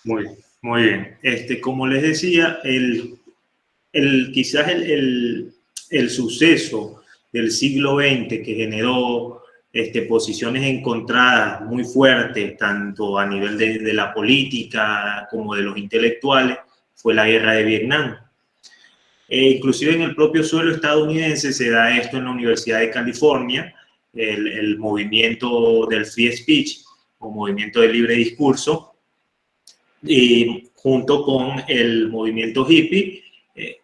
Muy, muy bien. Como les decía, quizás el suceso del siglo XX que generó posiciones encontradas muy fuertes, tanto a nivel de la política como de los intelectuales, fue la guerra de Vietnam. Inclusive en el propio suelo estadounidense se da esto en la Universidad de California, el movimiento del free speech o movimiento de libre discurso, y junto con el movimiento hippie,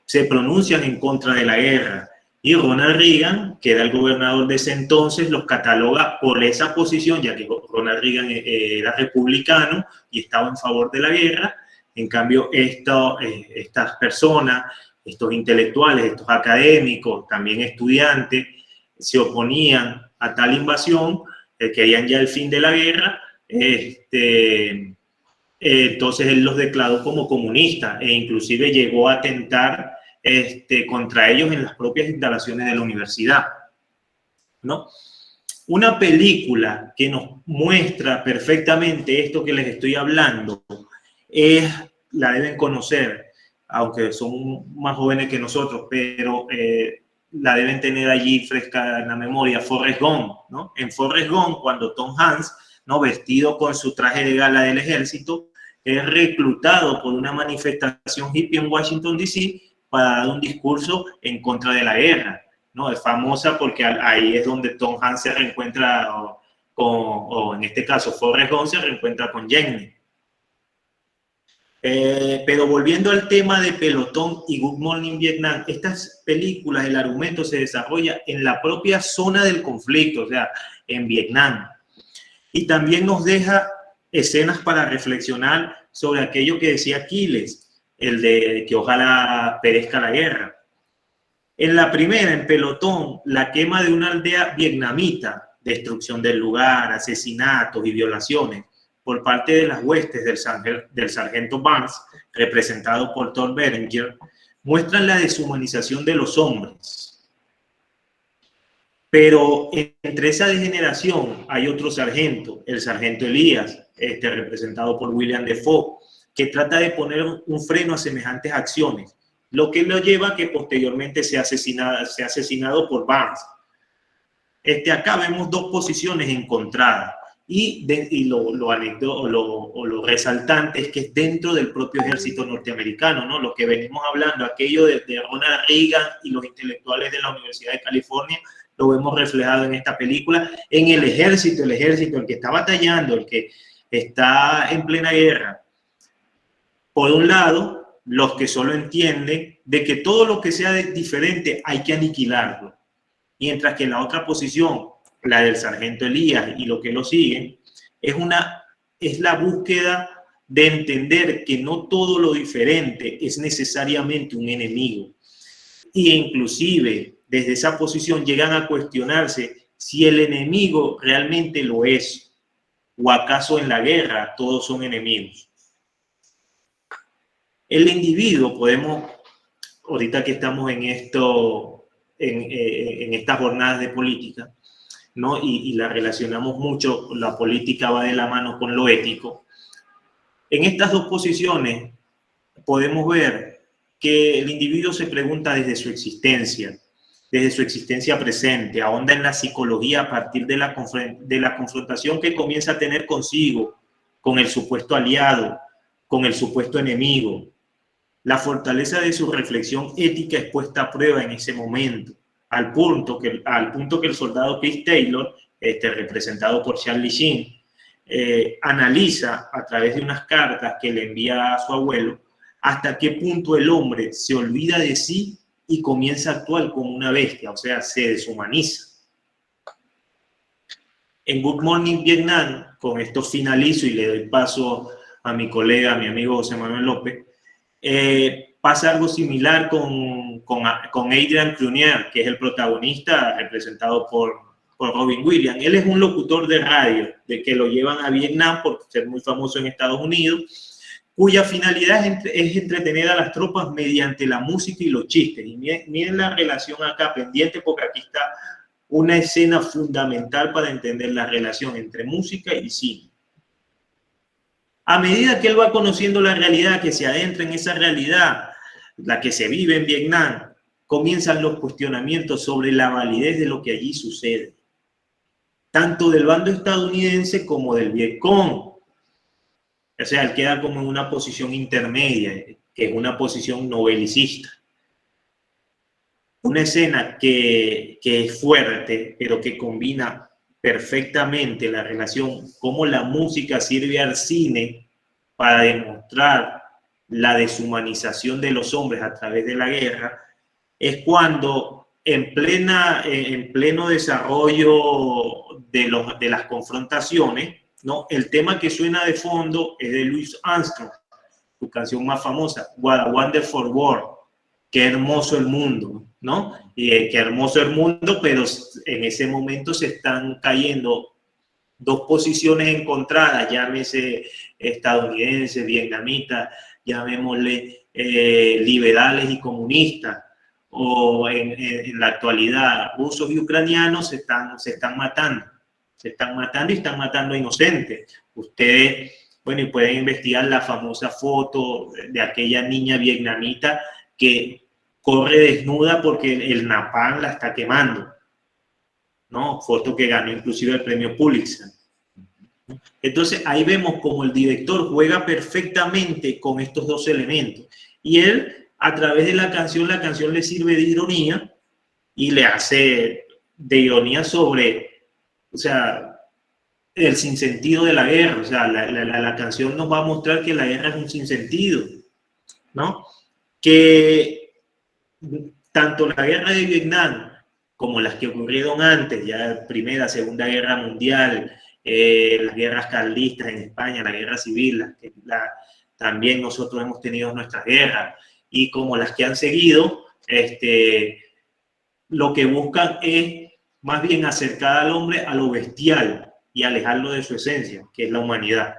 se pronuncian en contra de la guerra. Y Ronald Reagan, que era el gobernador de ese entonces, los cataloga por esa posición, ya que Ronald Reagan era republicano y estaba en favor de la guerra. En cambio, estas personas, estos intelectuales, estos académicos, también estudiantes, se oponían a tal invasión, querían ya el fin de la guerra. Entonces él los declaró como comunistas e inclusive llegó a atentar contra ellos en las propias instalaciones de la universidad, ¿no? Una película que nos muestra perfectamente esto que les estoy hablando la deben conocer, aunque son más jóvenes que nosotros, pero la deben tener allí fresca en la memoria, Forrest Gump, ¿no? En Forrest Gump, cuando Tom Hanks, ¿no?, vestido con su traje de gala del ejército, es reclutado por una manifestación hippie en Washington, D.C. para dar un discurso en contra de la guerra, ¿no? Es famosa porque ahí es donde Tom Hanks se reencuentra o en este caso Forrest Gump se reencuentra con Jenny. Pero volviendo al tema de Pelotón y Good Morning Vietnam, estas películas, el argumento se desarrolla en la propia zona del conflicto, o sea, en Vietnam. Y también nos deja escenas para reflexionar sobre aquello que decía Aquiles, el de que ojalá perezca la guerra. En la primera, en Pelotón, la quema de una aldea vietnamita, destrucción del lugar, asesinatos y violaciones por parte de las huestes del sargento Barnes, representado por Thor Berenger, muestran la deshumanización de los hombres. Pero entre esa degeneración hay otro sargento, el sargento Elías, representado por William Defoe, que trata de poner un freno a semejantes acciones, lo que lo lleva a que posteriormente sea asesinado por Barnes. Acá vemos dos posiciones encontradas y lo resaltante es que es dentro del propio ejército norteamericano, ¿no? Lo que venimos hablando, aquello de Ronald Reagan y los intelectuales de la Universidad de California, lo vemos reflejado en esta película, en el ejército, el que está batallando, el que está en plena guerra. Por un lado, los que solo entienden de que todo lo que sea diferente hay que aniquilarlo. Mientras que la otra posición, la del sargento Elías y lo que lo siguen, es la búsqueda de entender que no todo lo diferente es necesariamente un enemigo. Y inclusive desde esa posición llegan a cuestionarse si el enemigo realmente lo es, o acaso en la guerra todos son enemigos. El individuo, ahorita que estamos en estas jornadas de política, ¿no? Y la relacionamos mucho, la política va de la mano con lo ético. En estas dos posiciones podemos ver que el individuo se pregunta desde su existencia presente, ahonda en la psicología a partir de la confrontación que comienza a tener consigo, con el supuesto aliado, con el supuesto enemigo. La fortaleza de su reflexión ética es puesta a prueba en ese momento, al punto que el soldado Pete Taylor, representado por Charlie Sheen, analiza a través de unas cartas que le envía a su abuelo hasta qué punto el hombre se olvida de sí y comienza a actuar como una bestia, o sea, se deshumaniza. En Good Morning Vietnam, con esto finalizo y le doy paso a mi colega, a mi amigo José Manuel López, pasa algo similar con Adrian Clooney, que es el protagonista representado por Robin Williams. Él es un locutor de radio de que lo llevan a Vietnam por ser muy famoso en Estados Unidos, cuya finalidad es entretener a las tropas mediante la música y los chistes. Y miren la relación acá pendiente, porque aquí está una escena fundamental para entender la relación entre música y cine. A medida que él va conociendo la realidad, que se adentra en esa realidad, la que se vive en Vietnam, comienzan los cuestionamientos sobre la validez de lo que allí sucede, tanto del bando estadounidense como del Vietcong. O sea, él queda como en una posición intermedia, que es una posición novelicista. Una escena que es fuerte, pero que combina perfectamente la relación, cómo la música sirve al cine para demostrar la deshumanización de los hombres a través de la guerra, es cuando en pleno desarrollo de las confrontaciones, ¿no? El tema que suena de fondo es de Louis Armstrong, su canción más famosa, What a Wonderful World, qué hermoso el mundo, ¿no? Y qué hermoso el mundo, pero en ese momento se están cayendo dos posiciones encontradas, llámese estadounidense, vietnamita, llamémosle liberales y comunistas, o en la actualidad rusos y ucranianos se están matando y están matando a inocentes. Ustedes, bueno, y pueden investigar la famosa foto de aquella niña vietnamita que corre desnuda porque el napalm la está quemando, ¿no? Foto que ganó inclusive el premio Pulitzer. Entonces ahí vemos como el director juega perfectamente con estos dos elementos. Y él, a través de la canción le sirve de ironía y le hace de ironía sobre, o sea, el sinsentido de la guerra. O sea, la canción nos va a mostrar que la guerra es un sinsentido, ¿no? Que tanto la guerra de Vietnam como las que ocurrieron antes, ya Primera, Segunda Guerra Mundial, las guerras carlistas en España, la guerra civil, también nosotros hemos tenido nuestras guerras, y como las que han seguido, lo que buscan es más bien acercar al hombre a lo bestial y alejarlo de su esencia, que es la humanidad.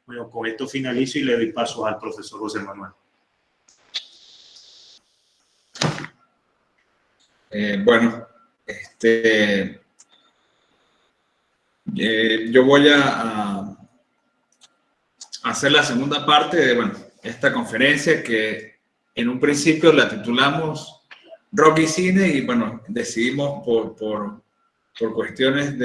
Bueno, con esto finalizo y le doy paso al profesor José Manuel. Bueno, yo voy a hacer la segunda parte de, bueno, esta conferencia que en un principio la titulamos Rock y Cine, y bueno, decidimos por cuestiones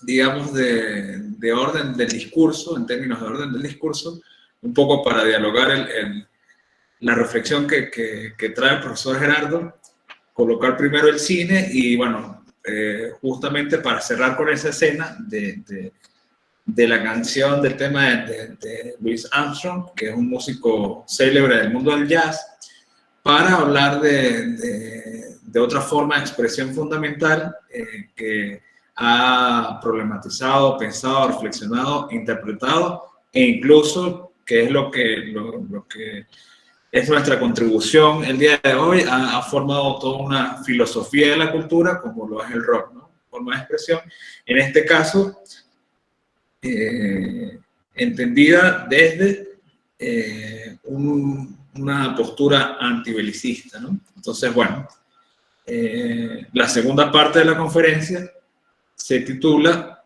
digamos, de orden del discurso, en términos de orden del discurso, un poco para dialogar la reflexión que trae el profesor Gerardo, colocar primero el cine y, bueno, justamente para cerrar con esa escena de la canción del tema de Louis Armstrong, que es un músico célebre del mundo del jazz, para hablar de otra forma de expresión fundamental que ha problematizado, pensado, reflexionado, interpretado, e incluso, que es lo que es nuestra contribución el día de hoy, ha formado toda una filosofía de la cultura, como lo es el rock, ¿no? Forma de expresión, en este caso, entendida desde una postura antibelicista, ¿no? Entonces, bueno, la segunda parte de la conferencia se titula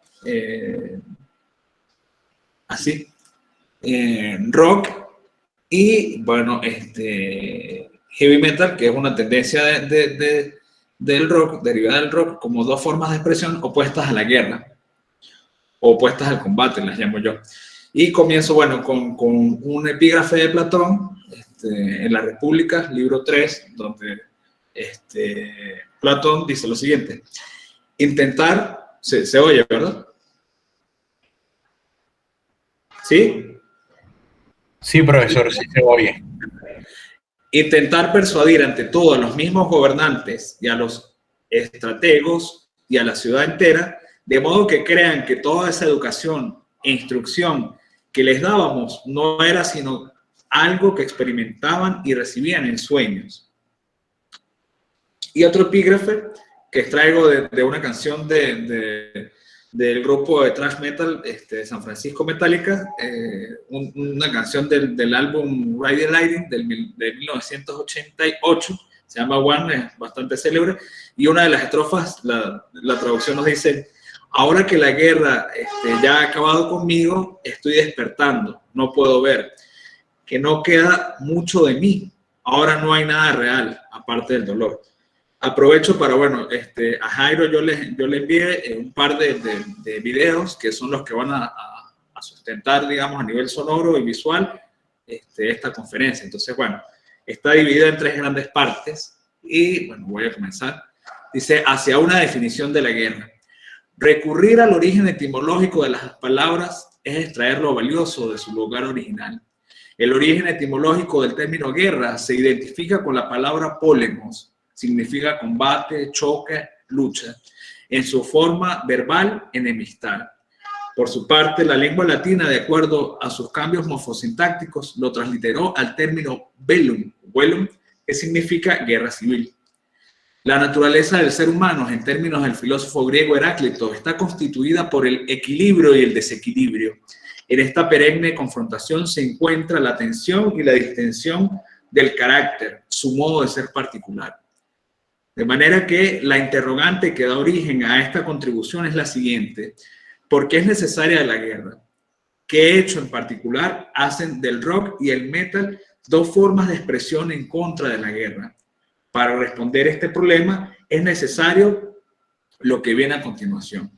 así, rock y, bueno, heavy metal, que es una tendencia del rock, derivada del rock, como dos formas de expresión opuestas a la guerra, opuestas al combate, las llamo yo. Y comienzo, bueno, con un epígrafe de Platón, en la República, libro 3, donde Platón dice lo siguiente: intentar, se oye, ¿verdad? ¿Sí? Sí, profesor, sí se oye. Intentar persuadir ante todo a los mismos gobernantes y a los estrategos y a la ciudad entera, de modo que crean que toda esa educación e instrucción que les dábamos no era sino algo que experimentaban y recibían en sueños. Y otro epígrafe que extraigo de una canción del grupo de thrash metal de San Francisco Metallica, una canción del álbum Ride the Lightning de 1988, se llama One, es bastante célebre, y una de las estrofas, la traducción nos dice: ahora que la guerra ya ha acabado conmigo, estoy despertando, no puedo ver, que no queda mucho de mí, ahora no hay nada real, aparte del dolor. Aprovecho para, bueno, a Jairo yo le envié un par de videos que son los que van a sustentar, digamos, a nivel sonoro y visual esta conferencia. Entonces, bueno, está dividida en 3 grandes partes y, bueno, voy a comenzar. Dice, hacia una definición de la guerra. Recurrir al origen etimológico de las palabras es extraer lo valioso de su lugar original. El origen etimológico del término guerra se identifica con la palabra polemos, significa combate, choque, lucha. En su forma verbal, enemistad. Por su parte, la lengua latina, de acuerdo a sus cambios morfosintácticos, lo transliteró al término bellum, que significa guerra civil. La naturaleza del ser humano, en términos del filósofo griego Heráclito, está constituida por el equilibrio y el desequilibrio. En esta perenne confrontación se encuentra la tensión y la distensión del carácter, su modo de ser particular. De manera que la interrogante que da origen a esta contribución es la siguiente: ¿por qué es necesaria la guerra? ¿Qué hecho en particular hacen del rock y el metal 2 formas de expresión en contra de la guerra? Para responder este problema es necesario lo que viene a continuación.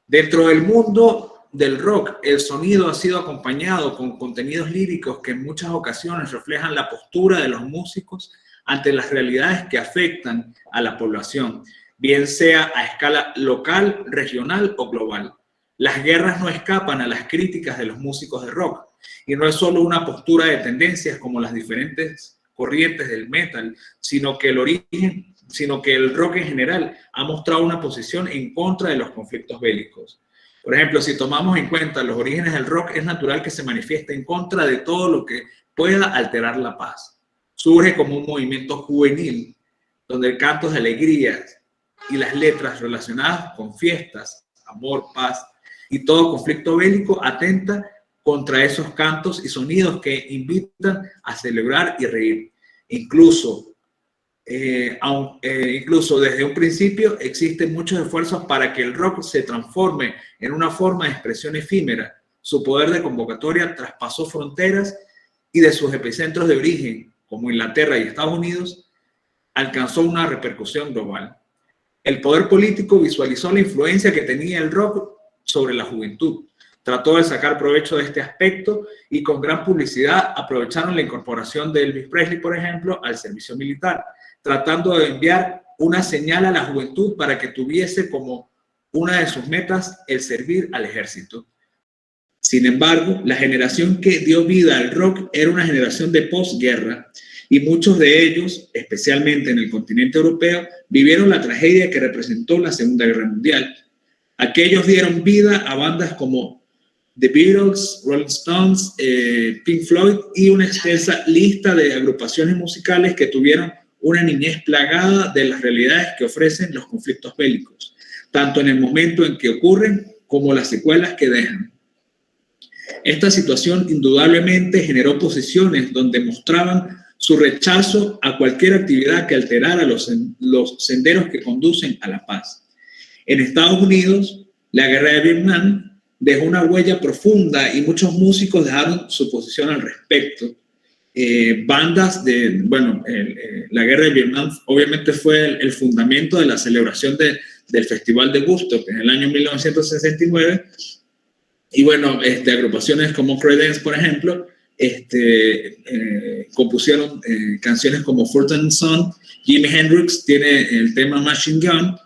Dentro del mundo del rock, el sonido ha sido acompañado con contenidos líricos que en muchas ocasiones reflejan la postura de los músicos ante las realidades que afectan a la población, bien sea a escala local, regional o global. Las guerras no escapan a las críticas de los músicos de rock, y no es solo una postura de tendencias como las diferentes corrientes del metal, sino que el rock en general ha mostrado una posición en contra de los conflictos bélicos. Por ejemplo, si tomamos en cuenta los orígenes del rock, es natural que se manifieste en contra de todo lo que pueda alterar la paz. Surge como un movimiento juvenil, donde el canto de alegría y las letras relacionadas con fiestas, amor, paz y todo conflicto bélico atenta contra esos cantos y sonidos que invitan a celebrar y reír. Incluso desde un principio existen muchos esfuerzos para que el rock se transforme en una forma de expresión efímera. Su poder de convocatoria traspasó fronteras y de sus epicentros de origen, como Inglaterra y Estados Unidos, alcanzó una repercusión global. El poder político visualizó la influencia que tenía el rock sobre la juventud. Trató de sacar provecho de este aspecto y con gran publicidad aprovecharon la incorporación de Elvis Presley, por ejemplo, al servicio militar, tratando de enviar una señal a la juventud para que tuviese como una de sus metas el servir al ejército. Sin embargo, la generación que dio vida al rock era una generación de posguerra y muchos de ellos, especialmente en el continente europeo, vivieron la tragedia que representó la Segunda Guerra Mundial. Aquellos dieron vida a bandas como The Beatles, Rolling Stones, Pink Floyd y una extensa lista de agrupaciones musicales que tuvieron una niñez plagada de las realidades que ofrecen los conflictos bélicos, tanto en el momento en que ocurren como las secuelas que dejan. Esta situación indudablemente generó posiciones donde mostraban su rechazo a cualquier actividad que alterara los senderos que conducen a la paz. En Estados Unidos, la guerra de Vietnam dejó una huella profunda y muchos músicos dejaron su posición al respecto. Bandas de, la guerra de Vietnam obviamente fue el fundamento de la celebración del Festival de Woodstock en el año 1969. Y bueno, agrupaciones como Creedence, por ejemplo, compusieron canciones como Forgotten Son. Jimi Hendrix tiene el tema Machine Gun.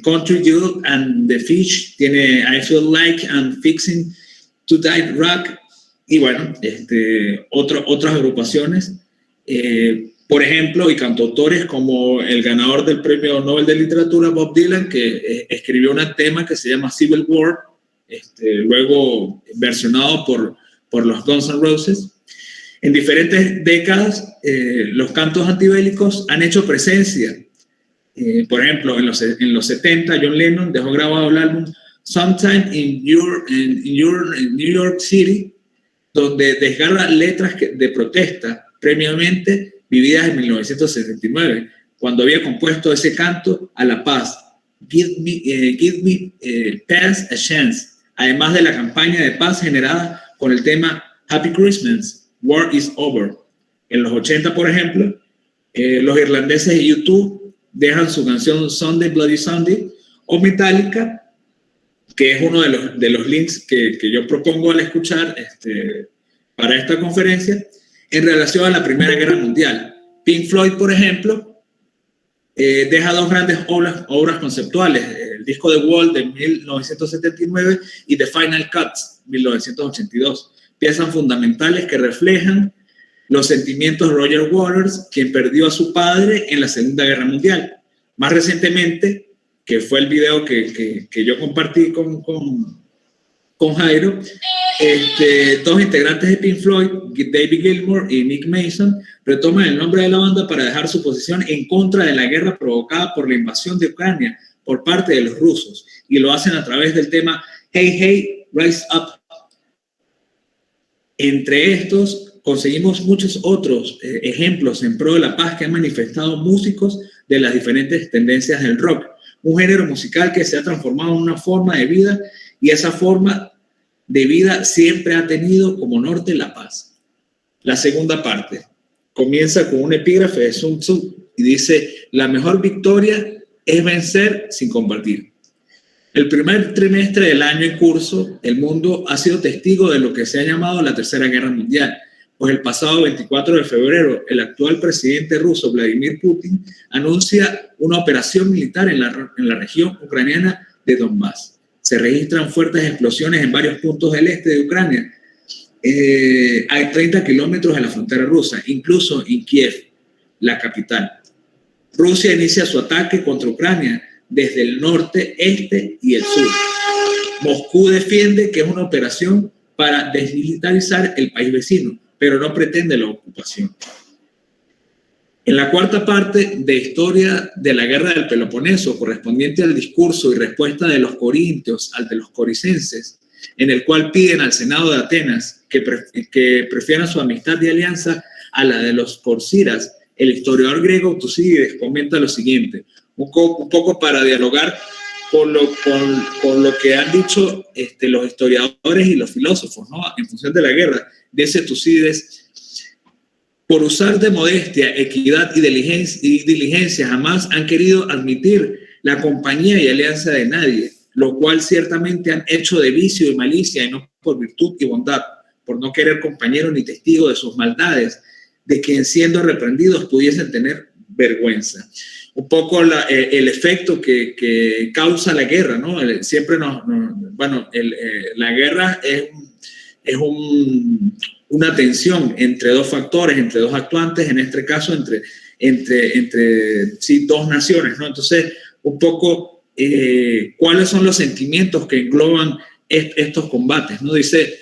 Country Youth and the Fish tiene I Feel Like I'm Fixing to Die Rock. Y bueno, otras agrupaciones, por ejemplo, y cantautores como el ganador del Premio Nobel de Literatura, Bob Dylan, que escribió un tema que se llama Civil War, luego versionado por los Guns N' Roses. En diferentes décadas, los cantos antibélicos han hecho presencia. Por ejemplo, en los 70, John Lennon dejó grabado el álbum Sometime in New York City, donde desgarra letras de protesta previamente vividas en 1979, cuando había compuesto ese canto a la paz, Give Me Peace a Chance, además de la campaña de paz generada con el tema Happy Christmas, War is Over. En los 80, por ejemplo, los irlandeses de U2 dejan su canción Sunday Bloody Sunday, o Metallica, que es uno de los links que yo propongo al escuchar para esta conferencia, en relación a la Primera Guerra Mundial. Pink Floyd, por ejemplo, deja dos grandes obras conceptuales, el disco The Wall de 1979 y The Final Cut, 1982, piezas fundamentales que reflejan los sentimientos de Roger Waters, quien perdió a su padre en la Segunda Guerra Mundial. Más recientemente, que fue el video que yo compartí con Jairo, dos integrantes de Pink Floyd, David Gilmour y Nick Mason, retoman el nombre de la banda para dejar su posición en contra de la guerra provocada por la invasión de Ucrania por parte de los rusos, y lo hacen a través del tema Hey Hey, Rise Up. Entre estos conseguimos muchos otros ejemplos en pro de la paz que han manifestado músicos de las diferentes tendencias del rock, un género musical que se ha transformado en una forma de vida, y esa forma de vida siempre ha tenido como norte la paz. La segunda parte comienza con un epígrafe de Sun Tzu y dice: la mejor victoria es vencer sin combatir. El primer trimestre del año en curso, el mundo ha sido testigo de lo que se ha llamado la Tercera Guerra Mundial, pues el pasado 24 de febrero, el actual presidente ruso, Vladimir Putin, anuncia una operación militar en la región ucraniana de Donbass. Se registran fuertes explosiones en varios puntos del este de Ucrania, a 30 kilómetros de la frontera rusa, incluso en Kiev, la capital. Rusia inicia su ataque contra Ucrania desde el norte, este y el sur. Moscú defiende que es una operación para desmilitarizar el país vecino, pero no pretende la ocupación. En la cuarta parte de Historia de la Guerra del Peloponeso, correspondiente al discurso y respuesta de los corintios al de los coricenses, en el cual piden al Senado de Atenas que prefieran su amistad y alianza a la de los corciras, el historiador griego Tucídides comenta lo siguiente, un poco para dialogar con lo que han dicho los historiadores y los filósofos, ¿no? En función de la guerra. Dice Tucídides: por usar de modestia, equidad y diligencia, jamás han querido admitir la compañía y alianza de nadie, lo cual ciertamente han hecho de vicio y malicia, y no por virtud y bondad, por no querer compañero ni testigo de sus maldades, de quien siendo reprendidos pudiesen tener vergüenza. Un poco el efecto que causa la guerra, ¿no? Siempre la guerra es una tensión entre dos factores, entre dos actuantes, en este caso entre dos naciones, ¿no? Entonces, un poco cuáles son los sentimientos que engloban estos combates, ¿no? Dice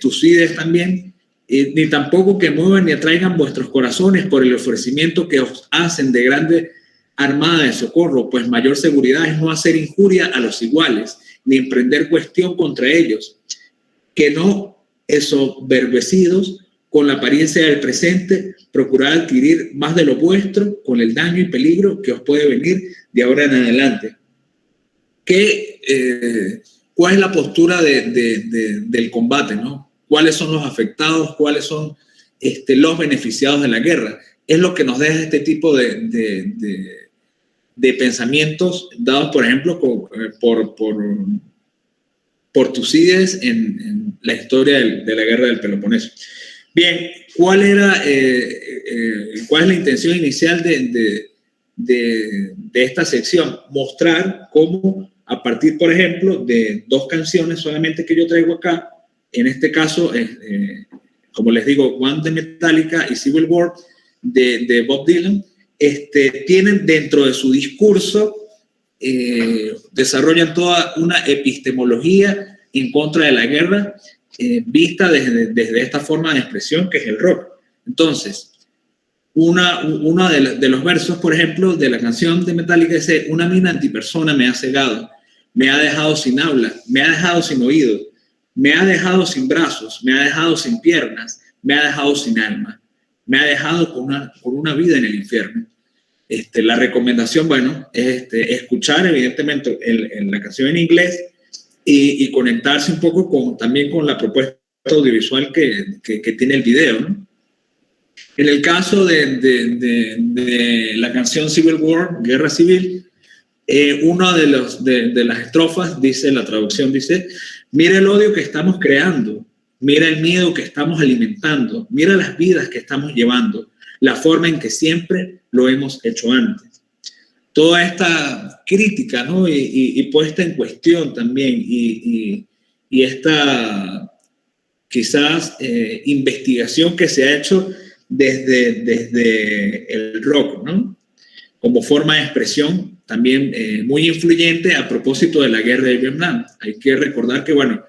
Tucídides también: ni tampoco que muevan ni atraigan vuestros corazones por el ofrecimiento que os hacen de grande armada de socorro, pues mayor seguridad es no hacer injuria a los iguales, ni emprender cuestión contra ellos, que no ensoberbecidos con la apariencia del presente, procurar adquirir más de lo vuestro con el daño y peligro que os puede venir de ahora en adelante. ¿Cuál es la postura del combate, ¿no? ¿Cuáles son los afectados? ¿Cuáles son los beneficiados de la guerra? Es lo que nos deja este tipo de pensamientos dados, por ejemplo, por Tucídides en la historia de la guerra del Peloponeso. Bien, ¿cuál es la intención inicial de esta sección? Mostrar cómo, a partir, por ejemplo, de dos canciones solamente que yo traigo acá, en este caso, como les digo, One de Metallica y Civil War de Bob Dylan, tienen dentro de su discurso, desarrollan toda una epistemología en contra de la guerra, vista desde esta forma de expresión que es el rock. Entonces, uno de los versos, por ejemplo, de la canción de Metallica dice: una mina antipersona me ha cegado, me ha dejado sin habla, me ha dejado sin oído, me ha dejado sin brazos, me ha dejado sin piernas, me ha dejado sin alma, me ha dejado con una vida en el infierno. La recomendación, bueno, es escuchar evidentemente en la canción en inglés y conectarse un poco también con la propuesta audiovisual que tiene el video, ¿no? En el caso de la canción Civil War, Guerra Civil, una de las estrofas dice, la traducción dice: mira el odio que estamos creando, mira el miedo que estamos alimentando, mira las vidas que estamos llevando, la forma en que siempre lo hemos hecho antes. Toda esta crítica, ¿no? y puesta en cuestión también, y esta quizás investigación que se ha hecho desde el rock, ¿no? Como forma de expresión también muy influyente a propósito de la guerra de Vietnam. Hay que recordar que, bueno,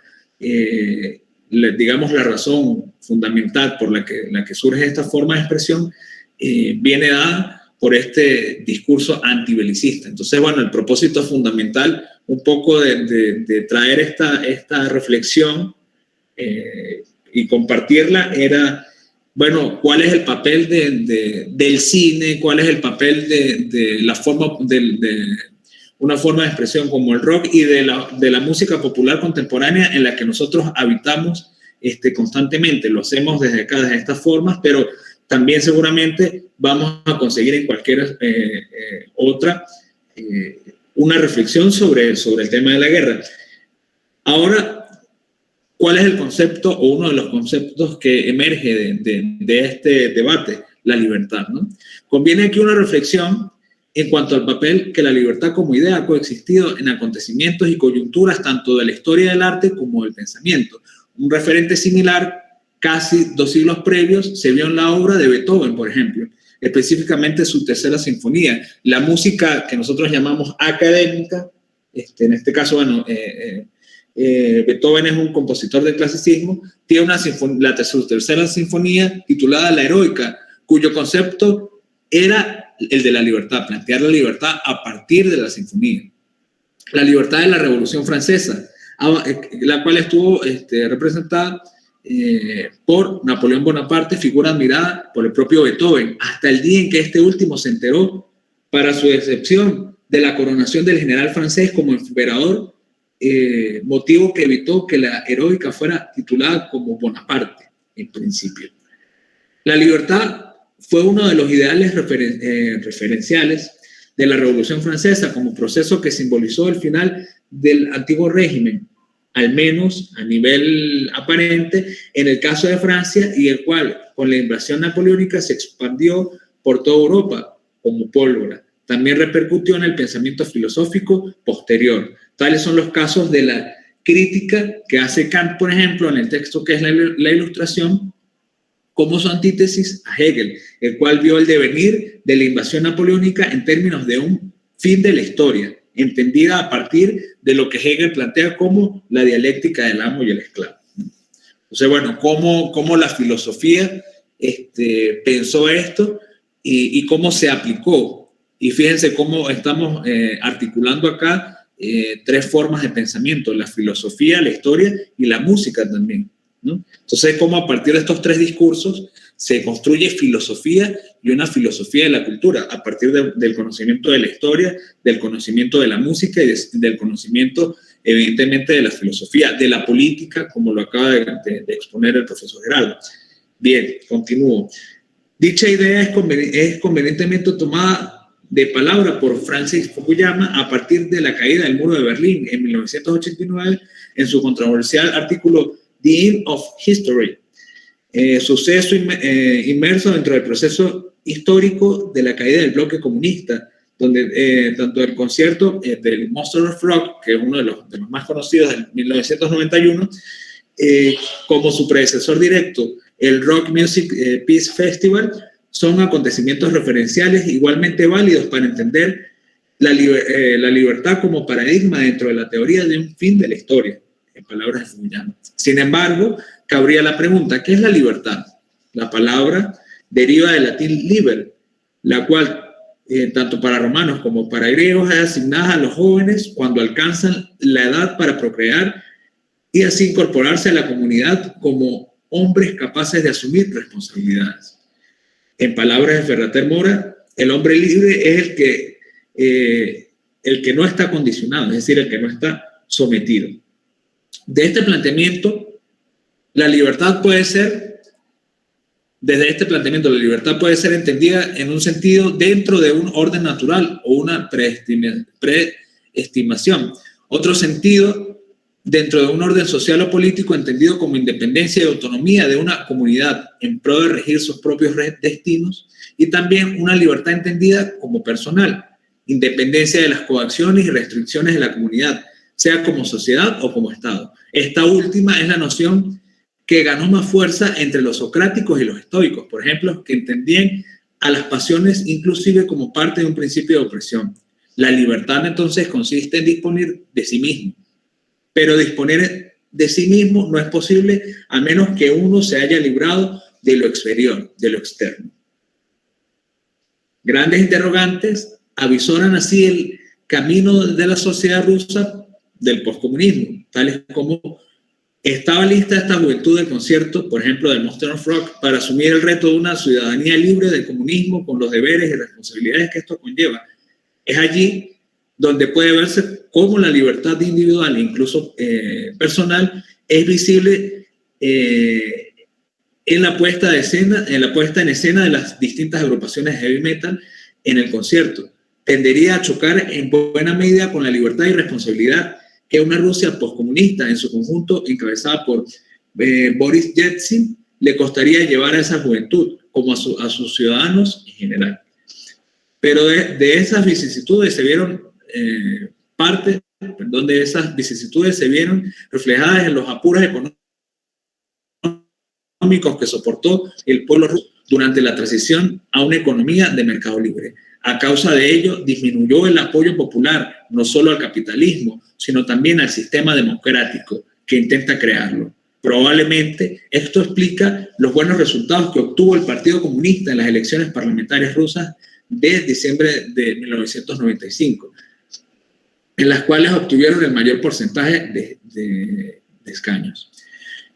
digamos la razón fundamental por la que surge esta forma de expresión viene dada por este discurso antibelicista. Entonces, bueno, el propósito fundamental un poco de traer esta reflexión y compartirla era, bueno, ¿cuál es el papel del cine? ¿Cuál es el papel de la forma de una forma de expresión como el rock y de la música popular contemporánea en la que nosotros habitamos constantemente? Lo hacemos desde acá, desde estas formas, pero también seguramente vamos a conseguir en cualquier otra una reflexión sobre el tema de la guerra. Ahora, ¿cuál es el concepto o uno de los conceptos que emerge de este debate? La libertad, ¿no? Conviene aquí una reflexión en cuanto al papel que la libertad como idea ha coexistido en acontecimientos y coyunturas tanto de la historia del arte como del pensamiento. Un referente similar, casi 2 siglos previos, se vio en la obra de Beethoven, por ejemplo, específicamente su tercera sinfonía. La música que nosotros llamamos académica, en este caso, bueno, Beethoven es un compositor del clasicismo, tiene su tercera sinfonía titulada La Heroica, cuyo concepto era el de la libertad, plantear la libertad a partir de la sinfonía. La libertad de la Revolución Francesa, la cual estuvo representada por Napoleón Bonaparte, figura admirada por el propio Beethoven, hasta el día en que este último se enteró, para su decepción, de la coronación del general francés como emperador, motivo que evitó que la Heroica fuera titulada como Bonaparte, en principio. La libertad fue uno de los ideales referenciales de la Revolución Francesa como proceso que simbolizó el final del antiguo régimen, al menos a nivel aparente, en el caso de Francia, y el cual, con la invasión napoleónica, se expandió por toda Europa como pólvora. También repercutió en el pensamiento filosófico posterior. Tales son los casos de la crítica que hace Kant, por ejemplo, en el texto que es la Ilustración, como su antítesis a Hegel, el cual vio el devenir de la invasión napoleónica en términos de un fin de la historia, entendida a partir de lo que Hegel plantea como la dialéctica del amo y el esclavo. Entonces, bueno, cómo la filosofía pensó esto y cómo se aplicó. Y fíjense cómo estamos articulando acá 3 formas de pensamiento: la filosofía, la historia y la música también, ¿no? Entonces, cómo a partir de estos 3 discursos se construye filosofía y una filosofía de la cultura, a partir del conocimiento de la historia, del conocimiento de la música y del conocimiento, evidentemente, de la filosofía, de la política, como lo acaba de exponer el profesor Gerardo. Bien, continúo. Dicha idea es convenientemente tomada de palabra por Francis Fukuyama a partir de la caída del muro de Berlín en 1989 en su controversial artículo The End of History, suceso inmerso dentro del proceso histórico de la caída del bloque comunista, donde tanto el concierto del Monster of Rock, que es uno de los más conocidos del 1991, como su predecesor directo, el Rock Music Peace Festival, son acontecimientos referenciales igualmente válidos para entender la libertad como paradigma dentro de la teoría de un fin de la historia, en palabras de Fukuyama. Sin embargo, cabría la pregunta: ¿qué es la libertad? La palabra deriva del latín liber, la cual, tanto para romanos como para griegos, es asignada a los jóvenes cuando alcanzan la edad para procrear y así incorporarse a la comunidad como hombres capaces de asumir responsabilidades. En palabras de Ferrater Mora, El hombre libre es el que no está condicionado, es decir, el que no está sometido. De este planteamiento, la libertad puede ser entendida en un sentido dentro de un orden natural o una preestimación. Otro sentido, dentro de un orden social o político entendido como independencia y autonomía de una comunidad en pro de regir sus propios destinos, y también una libertad entendida como personal, independencia de las coacciones y restricciones de la comunidad, sea como sociedad o como Estado. Esta última es la noción que ganó más fuerza entre los socráticos y los estoicos, por ejemplo, que entendían a las pasiones inclusive como parte de un principio de opresión. La libertad entonces consiste en disponer de sí mismo, pero disponer de sí mismo no es posible a menos que uno se haya librado de lo exterior, de lo externo. Grandes interrogantes avisoran así el camino de la sociedad rusa del poscomunismo, tales como: ¿estaba lista esta juventud del concierto, por ejemplo, del Monster of Rock, para asumir el reto de una ciudadanía libre del comunismo con los deberes y responsabilidades que esto conlleva? Es allí donde puede verse cómo la libertad individual, incluso personal, es visible en la puesta en escena de las distintas agrupaciones de heavy metal en el concierto. Tendería a chocar en buena medida con la libertad y responsabilidad que una Rusia postcomunista en su conjunto, encabezada por Boris Yeltsin, le costaría llevar a esa juventud, como a sus ciudadanos en general. Pero de esas vicisitudes se vieron reflejadas en los apuros económicos que soportó el pueblo ruso durante la transición a una economía de mercado libre. A causa de ello, disminuyó el apoyo popular no solo al capitalismo, sino también al sistema democrático que intenta crearlo. Probablemente esto explica los buenos resultados que obtuvo el Partido Comunista en las elecciones parlamentarias rusas de diciembre de 1995, en las cuales obtuvieron el mayor porcentaje de escaños.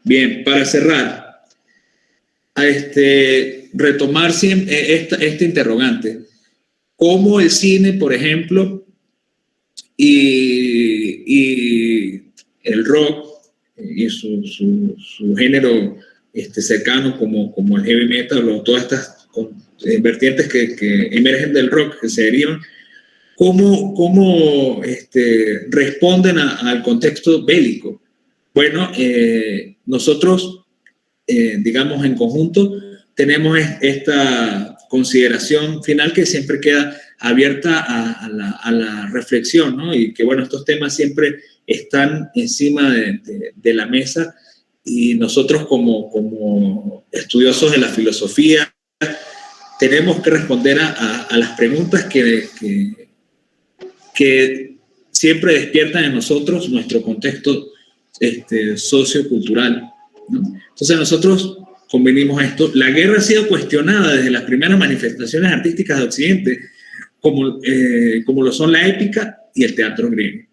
Bien, para cerrar, retomar este interrogante: cómo el cine, por ejemplo, y el rock y su género cercano como el heavy metal o todas estas vertientes que emergen del rock, que se derivan, ¿cómo responden al contexto bélico? Bueno, nosotros, digamos, en conjunto, tenemos esta consideración final que siempre queda abierta a la reflexión, ¿no? Y que, bueno, estos temas siempre están encima de la mesa, y nosotros como estudiosos de la filosofía tenemos que responder a las preguntas que siempre despiertan en nosotros nuestro contexto sociocultural, ¿no? Entonces nosotros convenimos esto. La guerra ha sido cuestionada desde las primeras manifestaciones artísticas de Occidente, como lo son la épica y el teatro griego.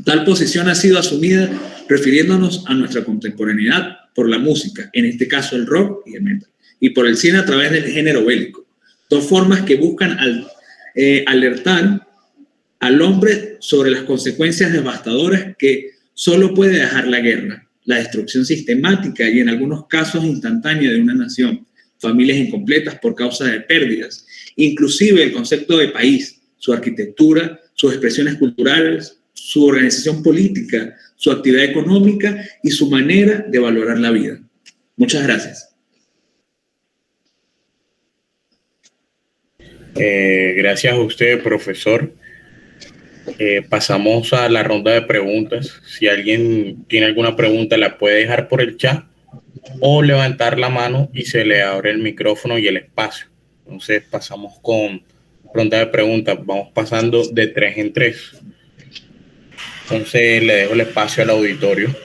Tal posición ha sido asumida refiriéndonos a nuestra contemporaneidad por la música, en este caso el rock y el metal, y por el cine a través del género bélico. Dos formas que buscan alertar al hombre sobre las consecuencias devastadoras que solo puede dejar la guerra, la destrucción sistemática y en algunos casos instantánea de una nación, familias incompletas por causa de pérdidas, inclusive el concepto de país, su arquitectura, sus expresiones culturales, su organización política, su actividad económica y su manera de valorar la vida. Muchas gracias. Gracias a usted, profesor. Pasamos a la ronda de preguntas. Si alguien tiene alguna pregunta, la puede dejar por el chat o levantar la mano y se le abre el micrófono y el espacio. Entonces pasamos con ronda de preguntas. Vamos pasando de 3 en 3. Entonces le dejo el espacio al auditorio.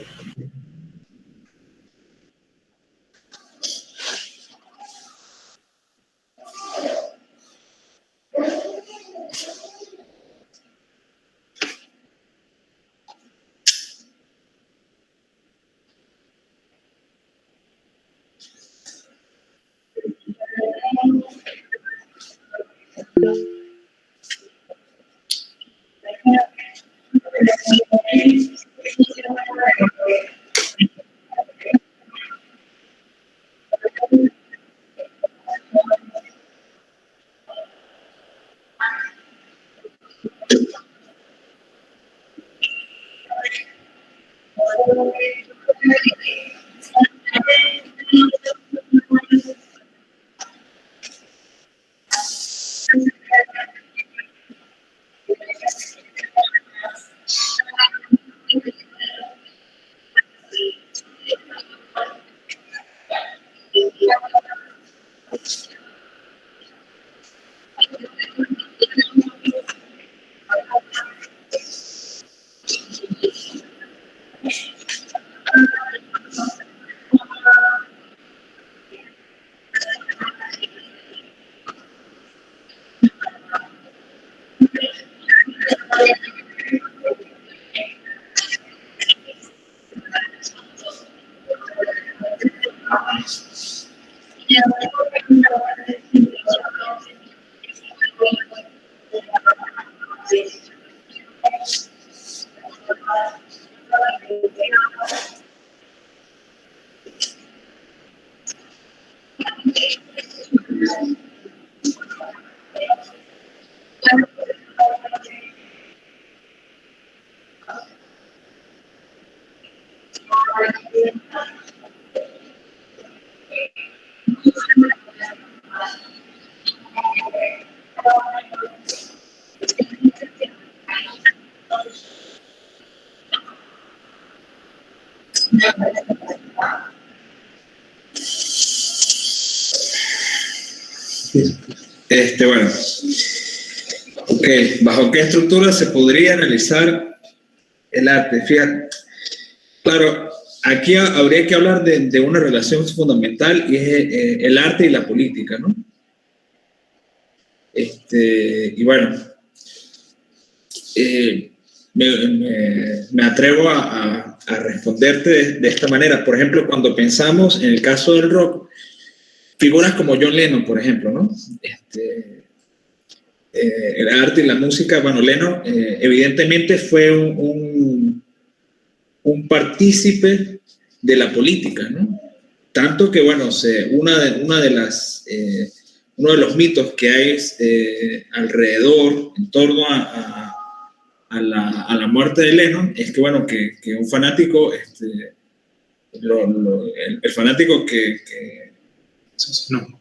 Bueno, ok, ¿bajo qué estructura se podría analizar el arte? Fíjate, claro, aquí habría que hablar de una relación fundamental y es el arte y la política, ¿no? Y bueno, me atrevo a responderte de esta manera. Por ejemplo, cuando pensamos en el caso del rock, figuras como John Lennon, por ejemplo, ¿no? El arte y la música, bueno, Lennon evidentemente fue un partícipe de la política, ¿no? Tanto que, bueno, uno de los mitos que hay alrededor, en torno a la muerte de Lennon, es que, bueno, que un fanático, el fanático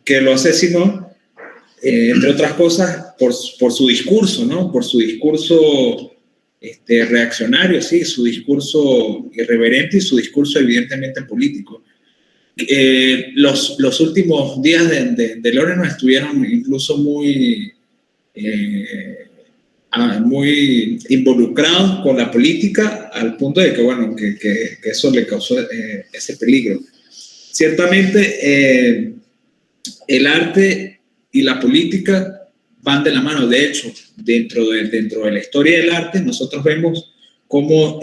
que lo asesinó, entre otras cosas, por su discurso, ¿no? Por su discurso reaccionario, sí, su discurso irreverente y su discurso evidentemente político. Los últimos días de Lennon estuvieron incluso muy involucrados con la política, al punto de que, bueno, que eso le causó ese peligro. Ciertamente, el arte y la política van de la mano. De hecho, dentro de la historia del arte, nosotros vemos cómo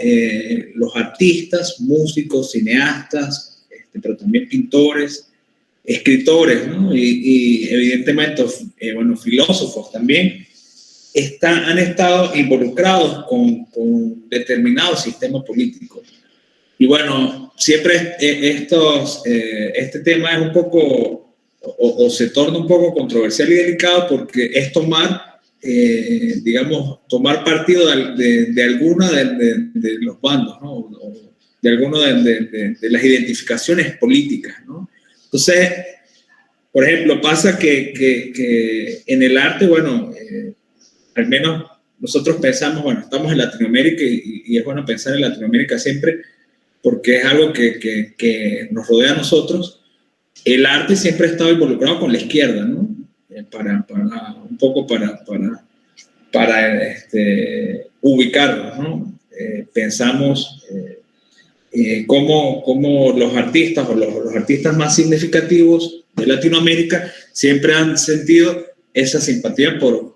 los artistas, músicos, cineastas, pero también pintores, escritores, ¿no? y evidentemente, bueno, filósofos también, han estado involucrados con determinados sistemas políticos. Y bueno, siempre este tema es un poco, o se torna un poco controversial y delicado, porque es tomar partido de alguna de los bandos, ¿no? O de alguna de las identificaciones políticas, ¿no? Entonces, por ejemplo, pasa que en el arte, bueno, al menos nosotros pensamos, bueno, estamos en Latinoamérica y es bueno pensar en Latinoamérica siempre, porque es algo que nos rodea a nosotros. El arte siempre ha estado involucrado con la izquierda, ¿no? Un poco para ubicarnos, ¿no? Pensamos cómo los artistas o los artistas más significativos de Latinoamérica siempre han sentido esa simpatía por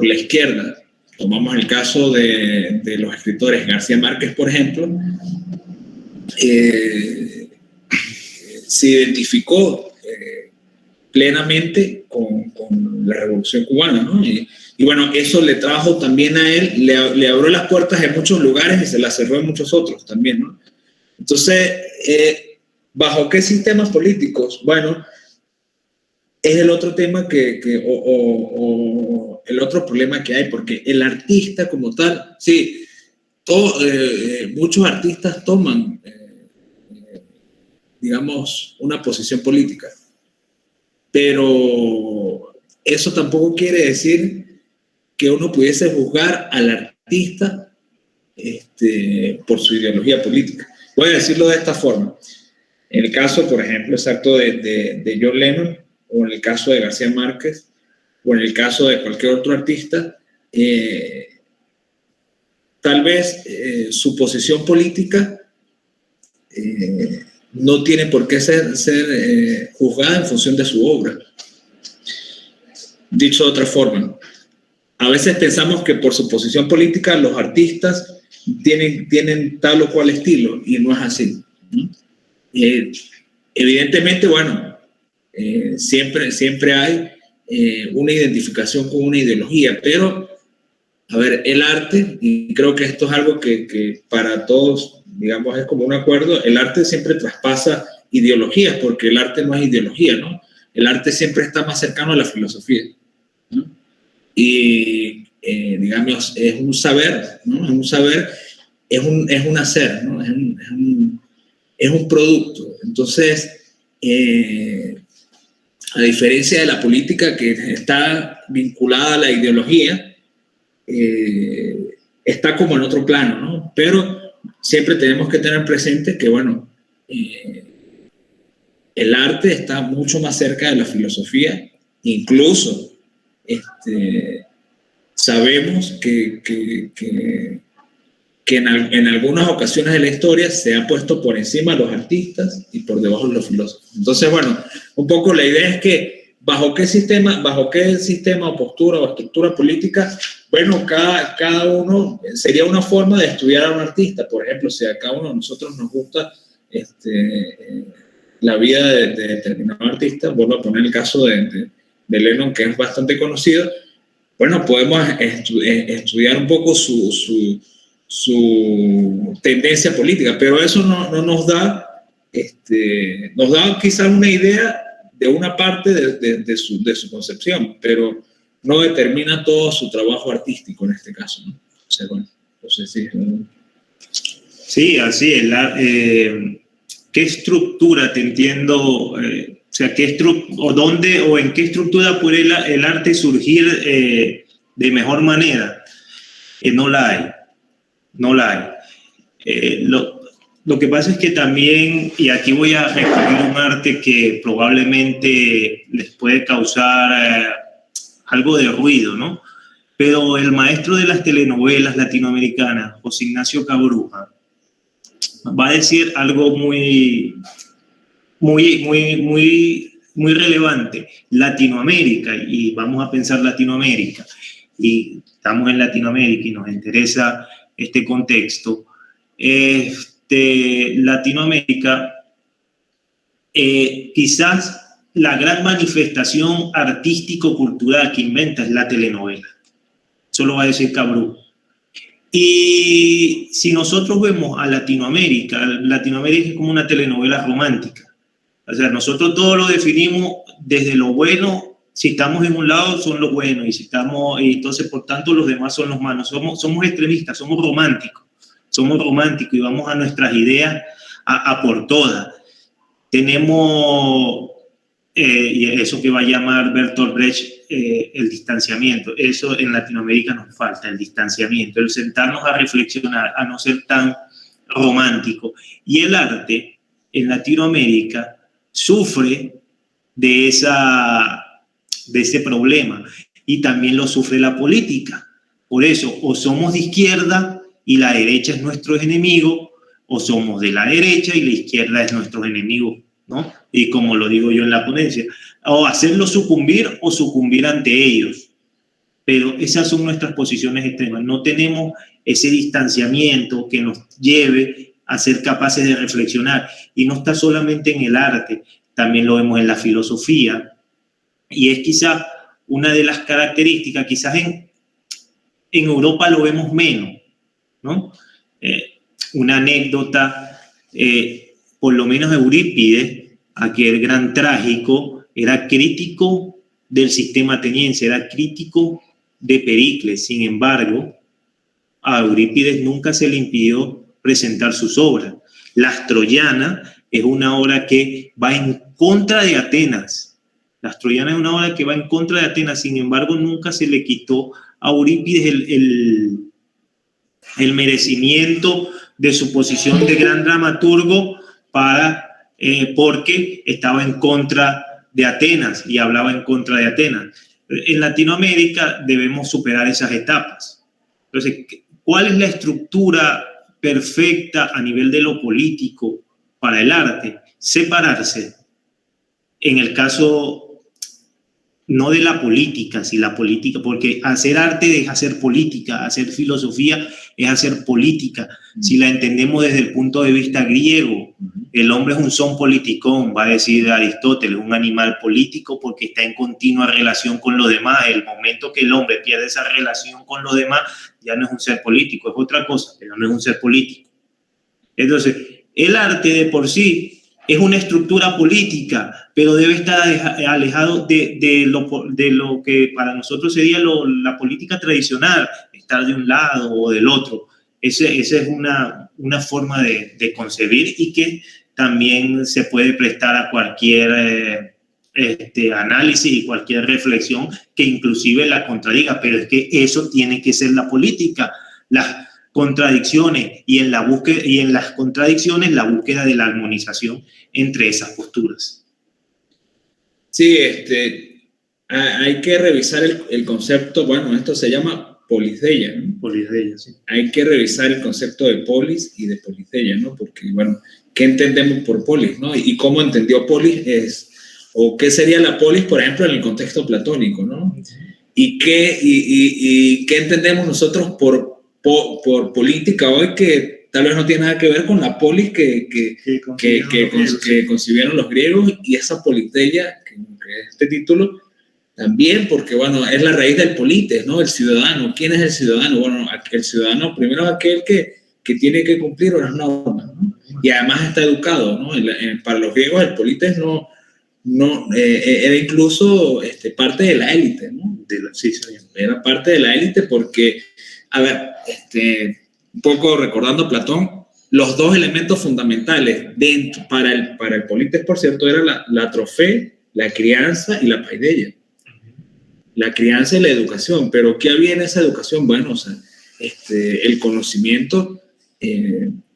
la izquierda. Tomamos el caso de los escritores García Márquez, por ejemplo. Se identificó plenamente con la Revolución Cubana, ¿no? Y bueno, eso le trajo también a él, le abrió las puertas en muchos lugares y se las cerró en muchos otros también, ¿no? Entonces, ¿bajo qué sistemas políticos? Bueno, es el otro tema o el otro problema que hay, porque el artista como tal, sí, muchos artistas toman, digamos, una posición política, pero eso tampoco quiere decir que uno pudiese juzgar al artista por su ideología política. Voy a decirlo de esta forma. En el caso, por ejemplo, exacto de John Lennon, o en el caso de García Márquez, o en el caso de cualquier otro artista, tal vez su posición política no tiene por qué ser juzgada en función de su obra. Dicho de otra forma, a veces pensamos que por su posición política los artistas tienen tal o cual estilo, y no es así, ¿no? Evidentemente, bueno, siempre hay una identificación con una ideología, pero, a ver, el arte, y creo que esto es algo que para todos, digamos, es como un acuerdo, el arte siempre traspasa ideologías, porque el arte no es ideología, ¿no? El arte siempre está más cercano a la filosofía, ¿no? Y, digamos, es un saber, ¿no? Es un saber, es un hacer, ¿no? Es un producto. Entonces, a diferencia de la política, que está vinculada a la ideología, está como en otro plano, ¿no? Pero siempre tenemos que tener presente que, bueno, el arte está mucho más cerca de la filosofía. Incluso sabemos que en algunas ocasiones de la historia se ha puesto por encima a los artistas y por debajo de los filósofos. Entonces, bueno, un poco la idea es que bajo qué sistema o postura o estructura política, bueno, cada uno sería una forma de estudiar a un artista. Por ejemplo, si a cada uno de nosotros nos gusta la vida de determinado artista, vuelvo a poner el caso de Lennon, que es bastante conocido, bueno, podemos estudiar un poco su tendencia política, pero eso no nos da quizás una idea de una parte de su concepción, pero no determina todo su trabajo artístico en este caso, ¿no? O sea, bueno, no sé si... Sí, así es. ¿Qué estructura, te entiendo? O sea, ¿dónde o en qué estructura puede el arte surgir de mejor manera? No la hay. No la hay. Lo que pasa es que también, y aquí voy a recurrir un arte que probablemente les puede causar algo de ruido, ¿no? Pero el maestro de las telenovelas latinoamericanas, José Ignacio Cabruja, va a decir algo muy relevante. Latinoamérica, y vamos a pensar Latinoamérica, y estamos en Latinoamérica y nos interesa este contexto. Latinoamérica, quizás la gran manifestación artístico-cultural que inventa es la telenovela. Eso lo va a decir Cabruja. Y si nosotros vemos a Latinoamérica es como una telenovela romántica. O sea, nosotros todo lo definimos desde lo bueno. Si estamos en un lado son los buenos, y entonces por tanto los demás son los malos. Somos extremistas, somos románticos y vamos a nuestras ideas a por todas. Tenemos, y eso que va a llamar Bertolt Brecht, el distanciamiento. Eso en Latinoamérica nos falta, el distanciamiento, el sentarnos a reflexionar, a no ser tan romántico. Y el arte en Latinoamérica sufre de ese problema, y también lo sufre la política. Por eso, o somos de izquierda y la derecha es nuestro enemigo, o somos de la derecha y la izquierda es nuestro enemigo, ¿no? Y como lo digo yo en la ponencia, o hacerlos sucumbir o sucumbir ante ellos. Pero esas son nuestras posiciones extremas. No tenemos ese distanciamiento que nos lleve a ser capaces de reflexionar. Y no está solamente en el arte, también lo vemos en la filosofía. Y es quizás una de las características, quizás en Europa lo vemos menos, ¿no? Una anécdota, por lo menos Eurípides, aquel gran trágico, era crítico del sistema ateniense, era crítico de Pericles. Sin embargo, a Eurípides nunca se le impidió presentar sus obras. Las Troyanas es una obra que va en contra de Atenas. Las Troyanas es una obra que va en contra de Atenas, sin embargo, nunca se le quitó a Eurípides el merecimiento de su posición de gran dramaturgo porque estaba en contra de Atenas y hablaba en contra de Atenas. En Latinoamérica debemos superar esas etapas. Entonces, ¿cuál es la estructura perfecta a nivel de lo político para el arte? Separarse. En el caso no de la política, si la política, porque hacer arte es hacer política, hacer filosofía es hacer política. Si la entendemos desde el punto de vista griego, el hombre es un son politicón, va a decir Aristóteles, un animal político porque está en continua relación con los demás. El momento que el hombre pierde esa relación con los demás, ya no es un ser político, es otra cosa, pero no es un ser político. Entonces, el arte de por sí es una estructura política, pero debe estar alejado de lo que para nosotros sería la política tradicional, estar de un lado o del otro. Esa es una forma de concebir y que también se puede prestar a cualquier análisis y cualquier reflexión que inclusive la contradiga, pero es que eso tiene que ser la política. Las contradicciones y en las contradicciones la búsqueda de la armonización entre esas posturas. Sí, hay que revisar el concepto, bueno, esto se llama polideia, ¿no? Polideia, sí. Hay que revisar el concepto de polis y de polideia, ¿no? Porque, bueno, ¿qué entendemos por polis, no? Y cómo entendió polis o qué sería la polis, por ejemplo, en el contexto platónico, ¿no? Y qué entendemos nosotros por política hoy, que tal vez no tiene nada que ver con la polis que concibieron los griegos, y esa polideia, que es este título, también, porque, bueno, es la raíz del polites, ¿no? El ciudadano. ¿Quién es el ciudadano? Bueno, el ciudadano primero es aquel que tiene que cumplir unas normas, ¿no? Y además está educado, ¿no? Para los griegos el polites era incluso parte de la élite, ¿no? Sí, señor. Era parte de la élite porque, a ver, un poco recordando a Platón, los dos elementos fundamentales para el polites, por cierto, eran la trofé, la crianza y la paideia. La crianza y la educación. Pero ¿qué había en esa educación? Bueno, o sea, el conocimiento,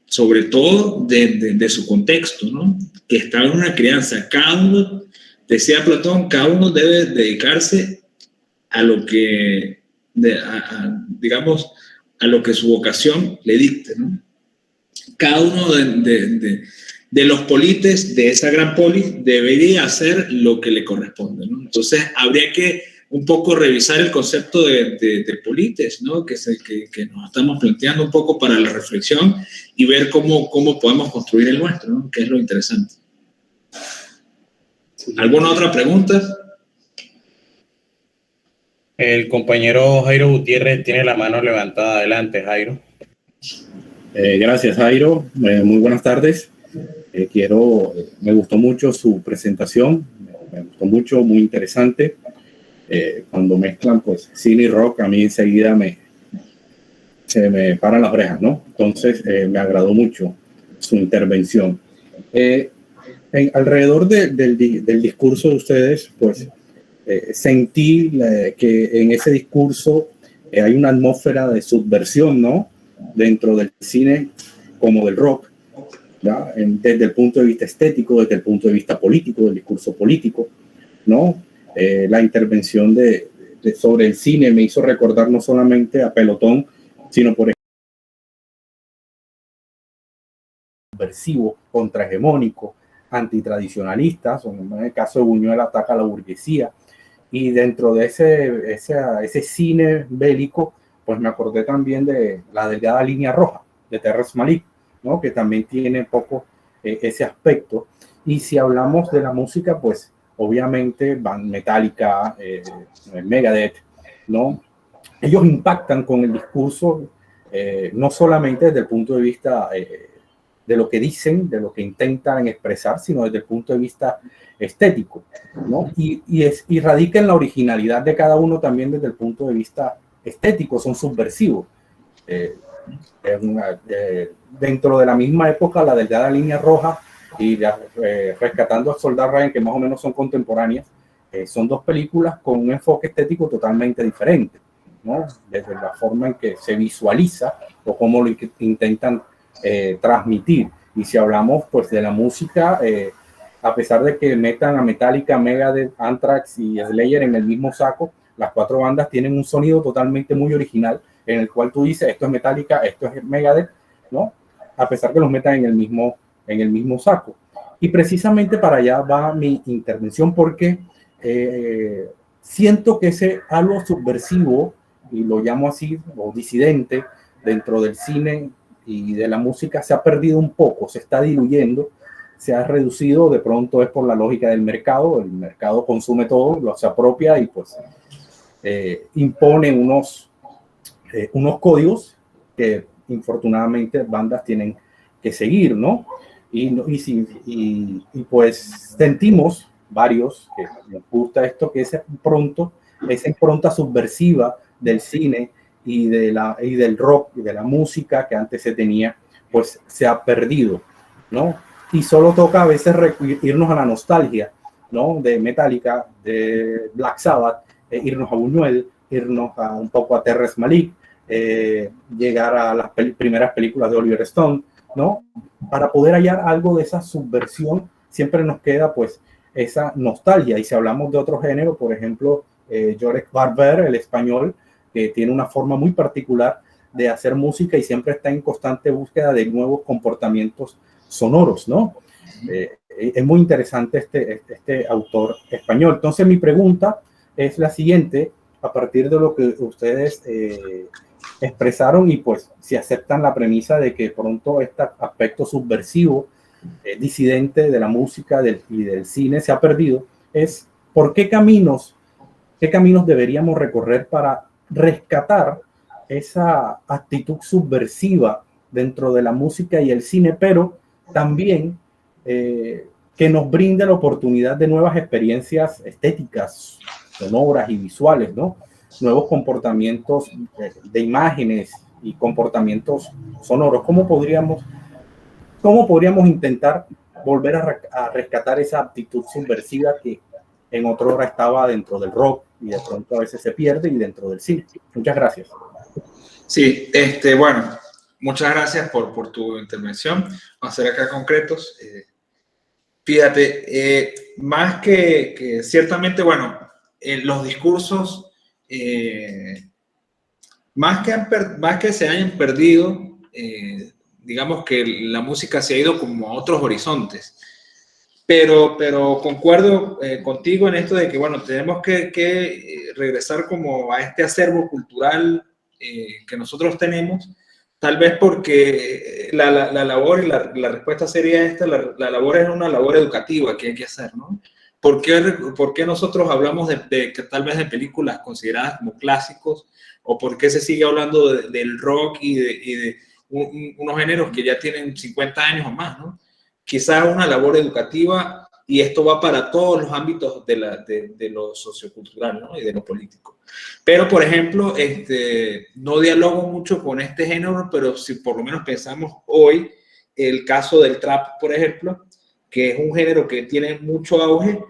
sobre todo de su contexto, ¿no? Que estaba en una crianza. Cada uno, decía Platón, cada uno debe dedicarse a lo que, digamos, a lo que su vocación le dicte, ¿no? Cada uno de los polites de esa gran polis debería hacer lo que le corresponde, ¿no? Entonces, habría que un poco revisar el concepto de polites, ¿no? Que nos estamos planteando un poco para la reflexión y ver cómo podemos construir el nuestro, ¿no? Que es lo interesante. ¿Alguna otra pregunta? El compañero Jairo Gutiérrez tiene la mano levantada. Adelante, Jairo. Gracias, Jairo. Muy buenas tardes. Me gustó mucho su presentación. Me gustó mucho, muy interesante. Cuando mezclan pues cine y rock, a mí enseguida se me paran las orejas, ¿no? Entonces me agradó mucho su intervención. Alrededor del discurso de ustedes, pues sentí que en ese discurso hay una atmósfera de subversión, ¿no? Dentro del cine como del rock, ¿ya? Desde el punto de vista estético, desde el punto de vista político, del discurso político, ¿no? La intervención sobre el cine me hizo recordar no solamente a Pelotón, sino por ejemplo subversivo, contrahegemónico, antitradicionalistas, o en el caso de Buñuel ataca a la burguesía, y dentro de ese cine bélico, pues me acordé también de La delgada línea roja, de Terrence Malick, ¿no? Que también tiene poco ese aspecto. Y si hablamos de la música, pues obviamente Metallica, Megadeth, ¿no? Ellos impactan con el discurso, no solamente desde el punto de vista de lo que dicen, de lo que intentan expresar, sino desde el punto de vista estético, ¿no? Y radica en la originalidad de cada uno también desde el punto de vista estético, son subversivos. dentro de la misma época, La Delgada Línea Roja y Rescatando al Soldado Ryan, que más o menos son contemporáneas, son dos películas con un enfoque estético totalmente diferente, ¿no? Desde la forma en que se visualiza o cómo lo intentan transmitir. Y si hablamos pues de la música, a pesar de que metan a Metallica, Megadeth, Anthrax y Slayer en el mismo saco, las cuatro bandas tienen un sonido totalmente muy original, en el cual tú dices, esto es Metallica, esto es Megadeth, ¿no? A pesar que los metan en el mismo saco. Y precisamente para allá va mi intervención, porque siento que ese algo subversivo, y lo llamo así, o disidente, dentro del cine y de la música, se ha perdido un poco, se está diluyendo, se ha reducido. De pronto es por la lógica del mercado. El mercado consume todo, lo se apropia y pues impone unos códigos que infortunadamente bandas tienen que seguir, ¿no? Y pues sentimos varios que nos gusta esto, que esa impronta subversiva del cine y del rock y de la música que antes se tenía, pues se ha perdido, ¿no? Y solo toca a veces irnos a la nostalgia, ¿no? De Metallica, de Black Sabbath, irnos a Buñuel, irnos un poco a Terrence Malick, llegar a las primeras películas de Oliver Stone, ¿no? Para poder hallar algo de esa subversión, siempre nos queda pues esa nostalgia. Y si hablamos de otro género, por ejemplo, Jorge Barber, el español, que tiene una forma muy particular de hacer música y siempre está en constante búsqueda de nuevos comportamientos sonoros, ¿no? Es muy interesante este autor español. Entonces mi pregunta es la siguiente, a partir de lo que ustedes expresaron, y pues si aceptan la premisa de que pronto este aspecto subversivo, disidente de la música y del cine se ha perdido, es ¿por qué caminos deberíamos recorrer para rescatar esa actitud subversiva dentro de la música y el cine, pero también que nos brinde la oportunidad de nuevas experiencias estéticas, sonoras y visuales, ¿no? Nuevos comportamientos de imágenes y comportamientos sonoros? ¿Cómo podríamos intentar volver a rescatar esa actitud subversiva que en otra hora estaba dentro del rock y de pronto a veces se pierde, y dentro del cine? Muchas gracias. Sí, bueno, muchas gracias por tu intervención. Vamos a ser acá concretos. Fíjate, más que ciertamente, bueno, los discursos, más que se hayan perdido, digamos que la música se ha ido como a otros horizontes. Pero concuerdo contigo en esto de que, bueno, tenemos que regresar como a este acervo cultural que nosotros tenemos, tal vez porque la labor, y la respuesta sería esta, la labor es una labor educativa que hay que hacer, ¿no? ¿Por qué nosotros hablamos que tal vez de películas consideradas como clásicos? ¿O por qué se sigue hablando del rock y de unos géneros que ya tienen 50 años o más, ¿no? Quizás una labor educativa, y esto va para todos los ámbitos de lo sociocultural, ¿no? Y de lo político. Pero, por ejemplo, no dialogo mucho con este género, pero si por lo menos pensamos hoy, el caso del trap, por ejemplo, que es un género que tiene mucho auge,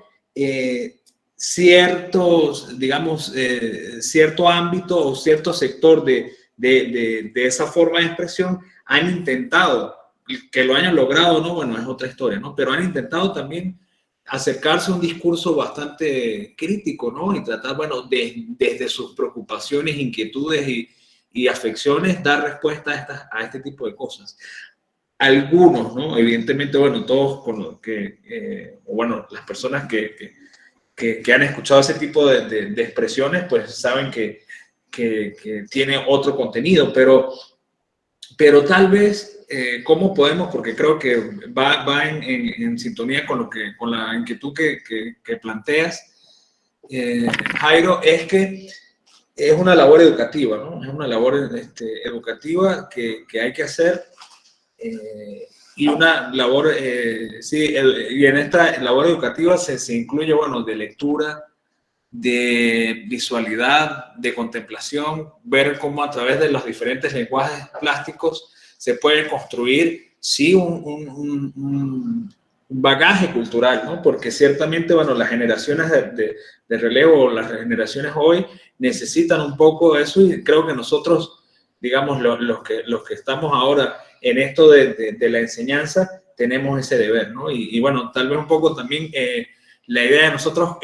cierto ámbito o cierto sector de esa forma de expresión han intentado, que lo hayan logrado, ¿no? Bueno, es otra historia, ¿no? Pero han intentado también acercarse a un discurso bastante crítico, ¿no? Y tratar, bueno, desde sus preocupaciones, inquietudes y afecciones, dar respuesta a este tipo de cosas. Algunos, ¿no? Evidentemente, bueno, todos con lo bueno, las personas que han escuchado ese tipo de expresiones, pues saben que tiene otro contenido, pero tal vez, ¿cómo podemos? Porque creo que va en sintonía con la inquietud que planteas, Jairo, es que es una labor educativa, ¿no? Es una labor educativa que hay que hacer, y una labor, sí, y en esta labor educativa se incluye, bueno, de lectura, de visualidad, de contemplación, ver cómo a través de los diferentes lenguajes plásticos se puede construir, sí, un bagaje cultural, ¿no? Porque ciertamente, bueno, las generaciones de relevo, las generaciones hoy necesitan un poco de eso, y creo que nosotros, digamos, los que estamos ahora en esto de la enseñanza, tenemos ese deber, ¿no? Y bueno, tal vez un poco también la idea de nosotros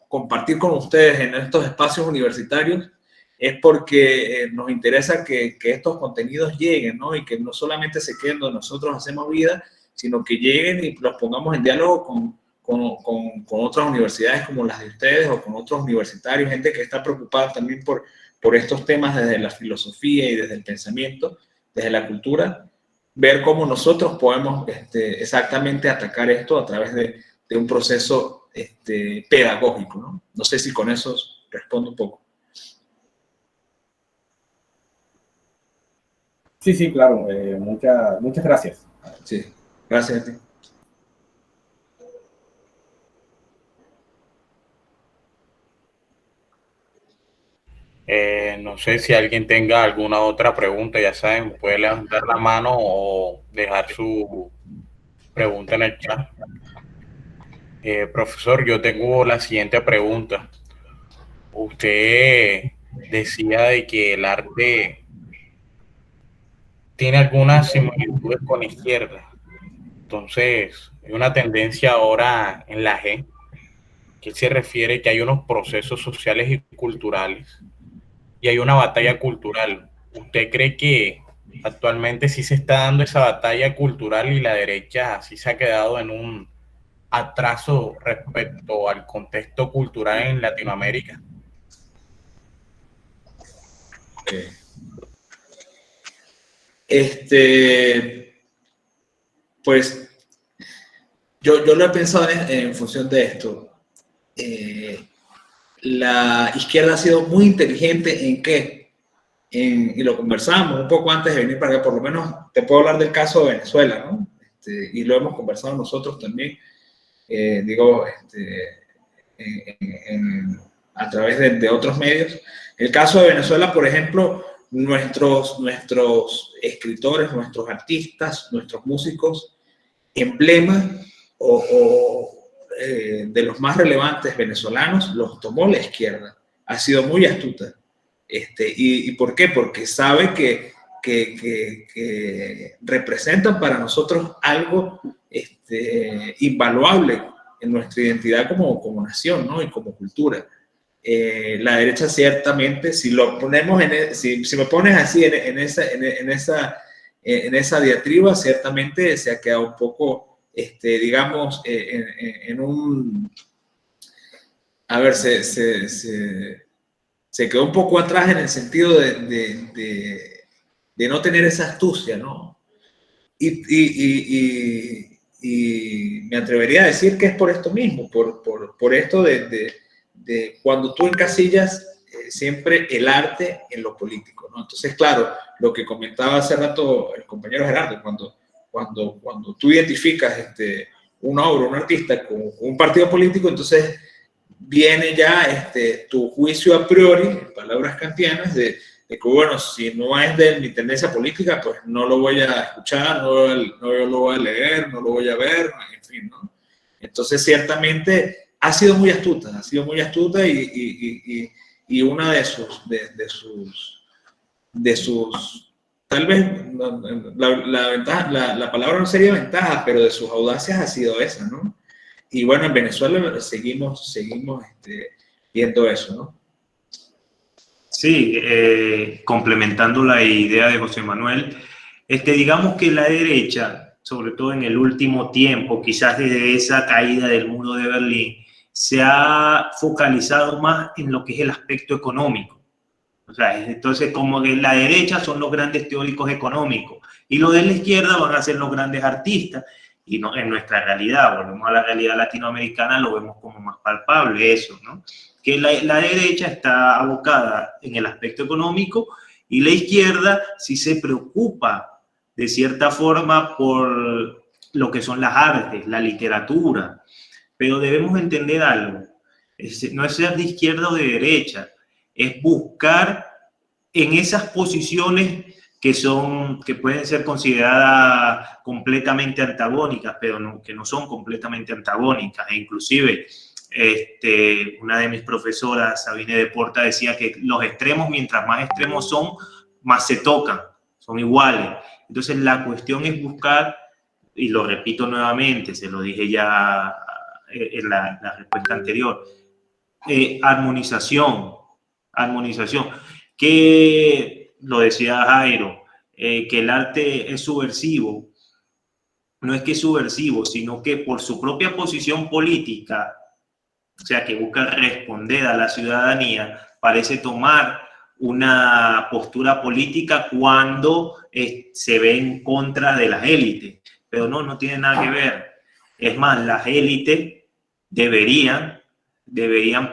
compartir con ustedes en estos espacios universitarios es porque nos interesa que estos contenidos lleguen, ¿no? Y que no solamente se queden donde nosotros hacemos vida, sino que lleguen y los pongamos en diálogo con otras universidades como las de ustedes, o con otros universitarios, gente que está preocupada también por estos temas desde la filosofía y desde el pensamiento, desde la cultura, ver cómo nosotros podemos exactamente atacar esto a través de un proceso pedagógico, ¿no? No sé si con eso respondo un poco. Sí, claro. Muchas gracias. Sí, gracias a ti. No sé si alguien tenga alguna otra pregunta, ya saben, puede levantar la mano o dejar su pregunta en el chat. Profesor, yo tengo la siguiente pregunta. Usted decía de que el arte tiene algunas similitudes con la izquierda. Entonces, hay una tendencia ahora en la G, que se refiere que hay unos procesos sociales y culturales y hay una batalla cultural. ¿Usted cree que actualmente sí se está dando esa batalla cultural y la derecha sí se ha quedado en un atraso respecto al contexto cultural en Latinoamérica? Pues yo lo he pensado en función de esto. La izquierda ha sido muy inteligente en qué, y lo conversamos un poco antes de venir para acá, por lo menos te puedo hablar del caso de Venezuela, ¿no? Y lo hemos conversado nosotros también, a través de otros medios. El caso de Venezuela, por ejemplo, nuestros escritores, nuestros artistas, nuestros músicos, emblemas de los más relevantes venezolanos, los tomó la izquierda. Ha sido muy astuta. ¿Y por qué? Porque sabe que representan para nosotros algo invaluable en nuestra identidad como nación, ¿no? Y como cultura. La derecha ciertamente, si lo ponemos si me pones así en esa diatriba, ciertamente se ha quedado un poco, digamos, en un... A ver, se quedó un poco atrás en el sentido de no tener esa astucia, ¿no? Y me atrevería a decir que es por esto mismo, por esto de cuando tú encasillas siempre el arte en lo político, ¿no? Entonces, claro, lo que comentaba hace rato el compañero Gerardo, cuando tú identificas una obra, un artista con un partido político, entonces viene ya tu juicio a priori, en palabras kantianas, de que, bueno, si no es de mi tendencia política, pues no lo voy a escuchar, no lo voy a leer, no lo voy a ver, en fin, ¿no? Entonces, ciertamente, ha sido muy astuta y una de sus tal vez, la palabra no sería ventaja, pero de sus audacias ha sido esa, ¿no? Y bueno, en Venezuela seguimos viendo eso, ¿no? Sí, complementando la idea de José Manuel, digamos que la derecha, sobre todo en el último tiempo, quizás desde esa caída del muro de Berlín, se ha focalizado más en lo que es el aspecto económico. O sea, entonces como que la derecha son los grandes teóricos económicos y los de la izquierda van a ser los grandes artistas. Y no, en nuestra realidad, volvemos a la realidad latinoamericana, lo vemos como más palpable eso, ¿no? Que la derecha está abocada en el aspecto económico y la izquierda sí se preocupa de cierta forma por lo que son las artes, la literatura. Pero debemos entender algo. No es ser de izquierda o de derecha, es buscar en esas posiciones que pueden ser consideradas completamente antagónicas, pero que no son completamente antagónicas. E inclusive, una de mis profesoras, Sabine de Porta, decía que los extremos, mientras más extremos son, más se tocan, son iguales. Entonces, la cuestión es buscar, y lo repito nuevamente, se lo dije ya en la respuesta anterior, armonización, que lo decía Jairo, que el arte es subversivo. No es que es subversivo, sino que por su propia posición política, o sea, que busca responder a la ciudadanía, parece tomar una postura política cuando se ve en contra de las élites. Pero no tiene nada que ver. Es más, las élites deberían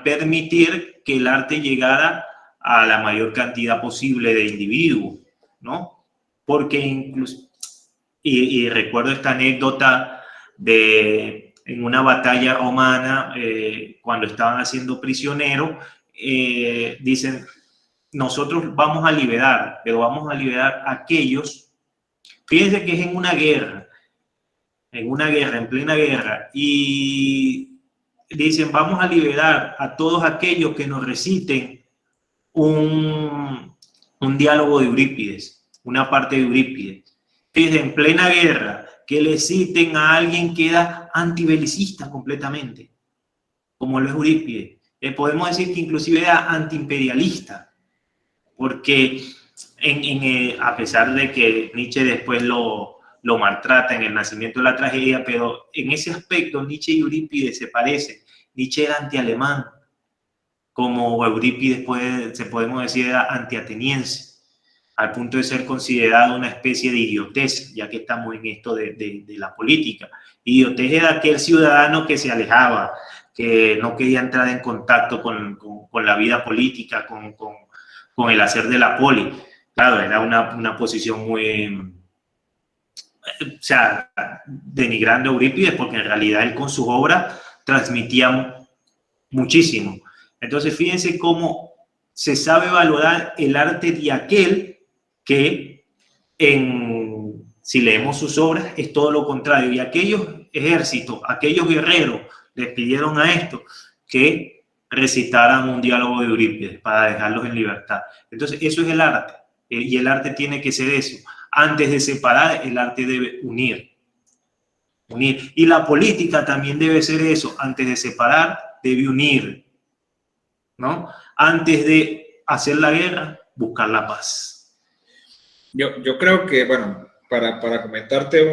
permitir que el arte llegara a la mayor cantidad posible de individuos, ¿no? Porque incluso, y recuerdo esta anécdota en una batalla romana, cuando estaban haciendo prisioneros, dicen, nosotros vamos a liberar, pero vamos a liberar a aquellos, fíjense que es en plena guerra, y dicen, vamos a liberar a todos aquellos que nos reciten un diálogo de Eurípides, una parte de Eurípides. Fíjense, en plena guerra, que le citen a alguien que era antibelicista completamente, como lo es Eurípides. Podemos decir que inclusive era antiimperialista, porque a pesar de que Nietzsche después lo maltrata en El nacimiento de la tragedia, pero en ese aspecto Nietzsche y Eurípides se parecen. Nietzsche era antialemán, como Eurípides podemos decir era antiateniense, al punto de ser considerado una especie de idiotez, ya que estamos en esto de la política. Idiotez era aquel ciudadano que se alejaba, que no quería entrar en contacto con la vida política, con el hacer de la poli. Claro, era una posición muy... O sea, denigrando a Eurípides, porque en realidad él con sus obras transmitía muchísimo. Entonces, fíjense cómo se sabe valorar el arte de aquel que, si leemos sus obras, es todo lo contrario. Y aquellos ejércitos, aquellos guerreros, les pidieron a estos que recitaran un diálogo de Eurípides para dejarlos en libertad. Entonces, eso es el arte. Y el arte tiene que ser eso. Antes de separar, el arte debe unir. Y la política también debe ser eso. Antes de separar, debe unir, ¿no? Antes de hacer la guerra, buscar la paz. Yo creo que, bueno, para comentarte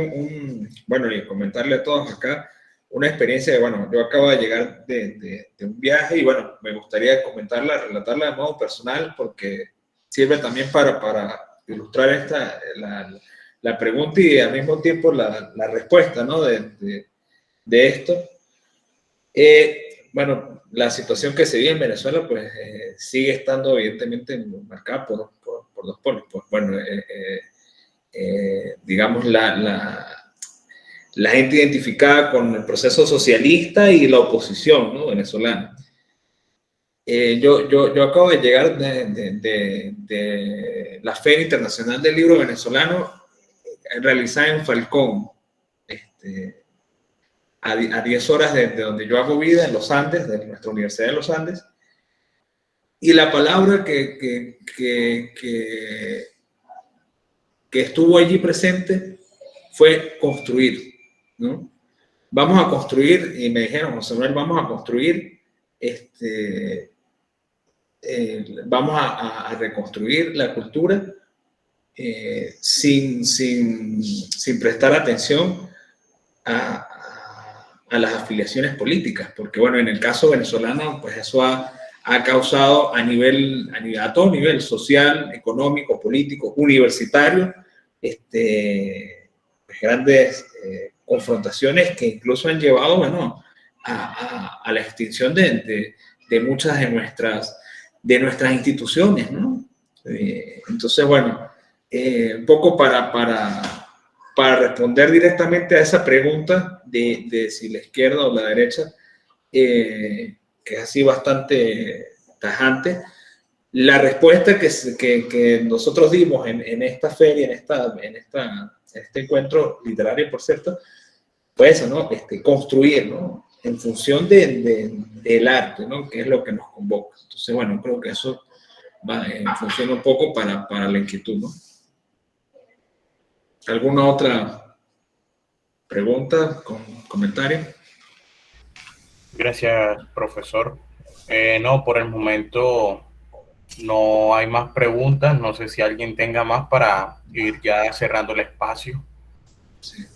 bueno, y comentarle a todos acá, una experiencia de, bueno, yo acabo de llegar de un viaje y, bueno, me gustaría comentarla, relatarla de modo personal, porque sirve también para ilustrar la pregunta y al mismo tiempo la respuesta, ¿no? de esto. Bueno, la situación que se vive en Venezuela, pues, sigue estando evidentemente marcada por dos polos. Pues, bueno, digamos, la gente identificada con el proceso socialista y la oposición, ¿no? venezolana. Yo acabo de llegar de la Feria Internacional del Libro Venezolano realizada en Falcón, a 10 horas de donde yo hago vida, en los Andes, de nuestra Universidad de los Andes. Y la palabra que estuvo allí presente fue construir, ¿no? Vamos a construir, y me dijeron, José Manuel, vamos a construir, vamos a reconstruir la cultura sin prestar atención a las afiliaciones políticas, porque, bueno, en el caso venezolano, pues eso ha causado a todo nivel social, económico, político, universitario, pues grandes confrontaciones que incluso han llevado, bueno, a la extinción de muchas de nuestras instituciones, ¿no? Entonces, bueno, un poco para responder directamente a esa pregunta de si la izquierda o la derecha, es así bastante tajante. La respuesta que nosotros dimos en esta feria, en este encuentro literario, por cierto, fue eso, ¿no? Construir, ¿no? En función del arte, ¿no? Que es lo que nos convoca. Entonces, bueno, creo que eso funciona un poco para la inquietud, ¿no? ¿Alguna otra pregunta, comentario? Gracias, profesor. No, por el momento no hay más preguntas. No sé si alguien tenga más para ir ya cerrando el espacio. Sí.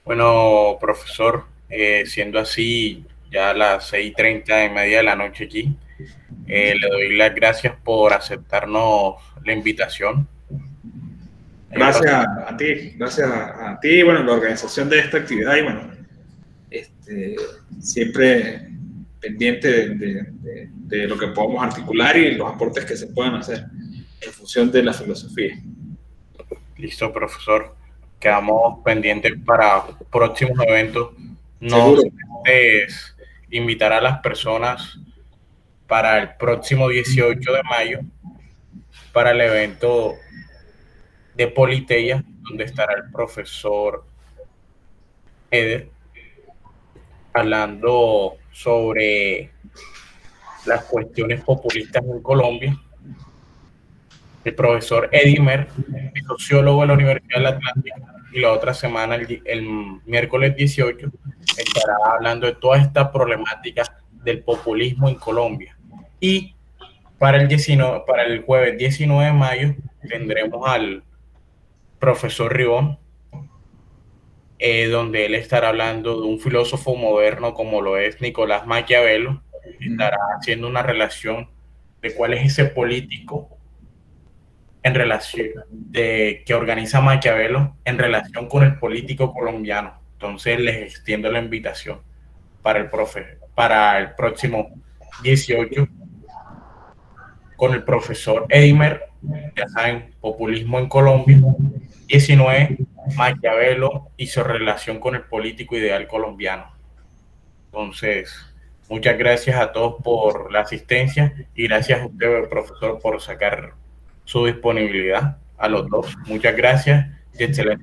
Bueno, profesor, siendo así, ya a las 6:30 de la noche aquí, le doy las gracias por aceptarnos la invitación. Gracias a ti, bueno, la organización de esta actividad y bueno, siempre pendiente de lo que podamos articular y los aportes que se puedan hacer en función de la filosofía. Listo, profesor. Quedamos pendientes para próximos eventos. Seguro. Es invitar a las personas para el próximo 18 de mayo para el evento de Politeia, donde estará el profesor Eder hablando sobre las cuestiones populistas en Colombia. El profesor Edimer, sociólogo de la Universidad del Atlántico, y la otra semana, el miércoles 18, estará hablando de toda esta problemática del populismo en Colombia. Y para el jueves 19 de mayo tendremos al profesor Ribón, donde él estará hablando de un filósofo moderno como lo es Nicolás Maquiavelo. Estará haciendo una relación de cuál es ese político en relación que organiza Maquiavelo en relación con el político colombiano. Entonces les extiendo la invitación para el próximo 18 con el profesor Eimer, ya saben, populismo en Colombia. 19, Maquiavelo y su relación con el político ideal colombiano. Entonces, muchas gracias a todos por la asistencia y gracias a usted, profesor, por sacar su disponibilidad. A los dos, muchas gracias y excelente.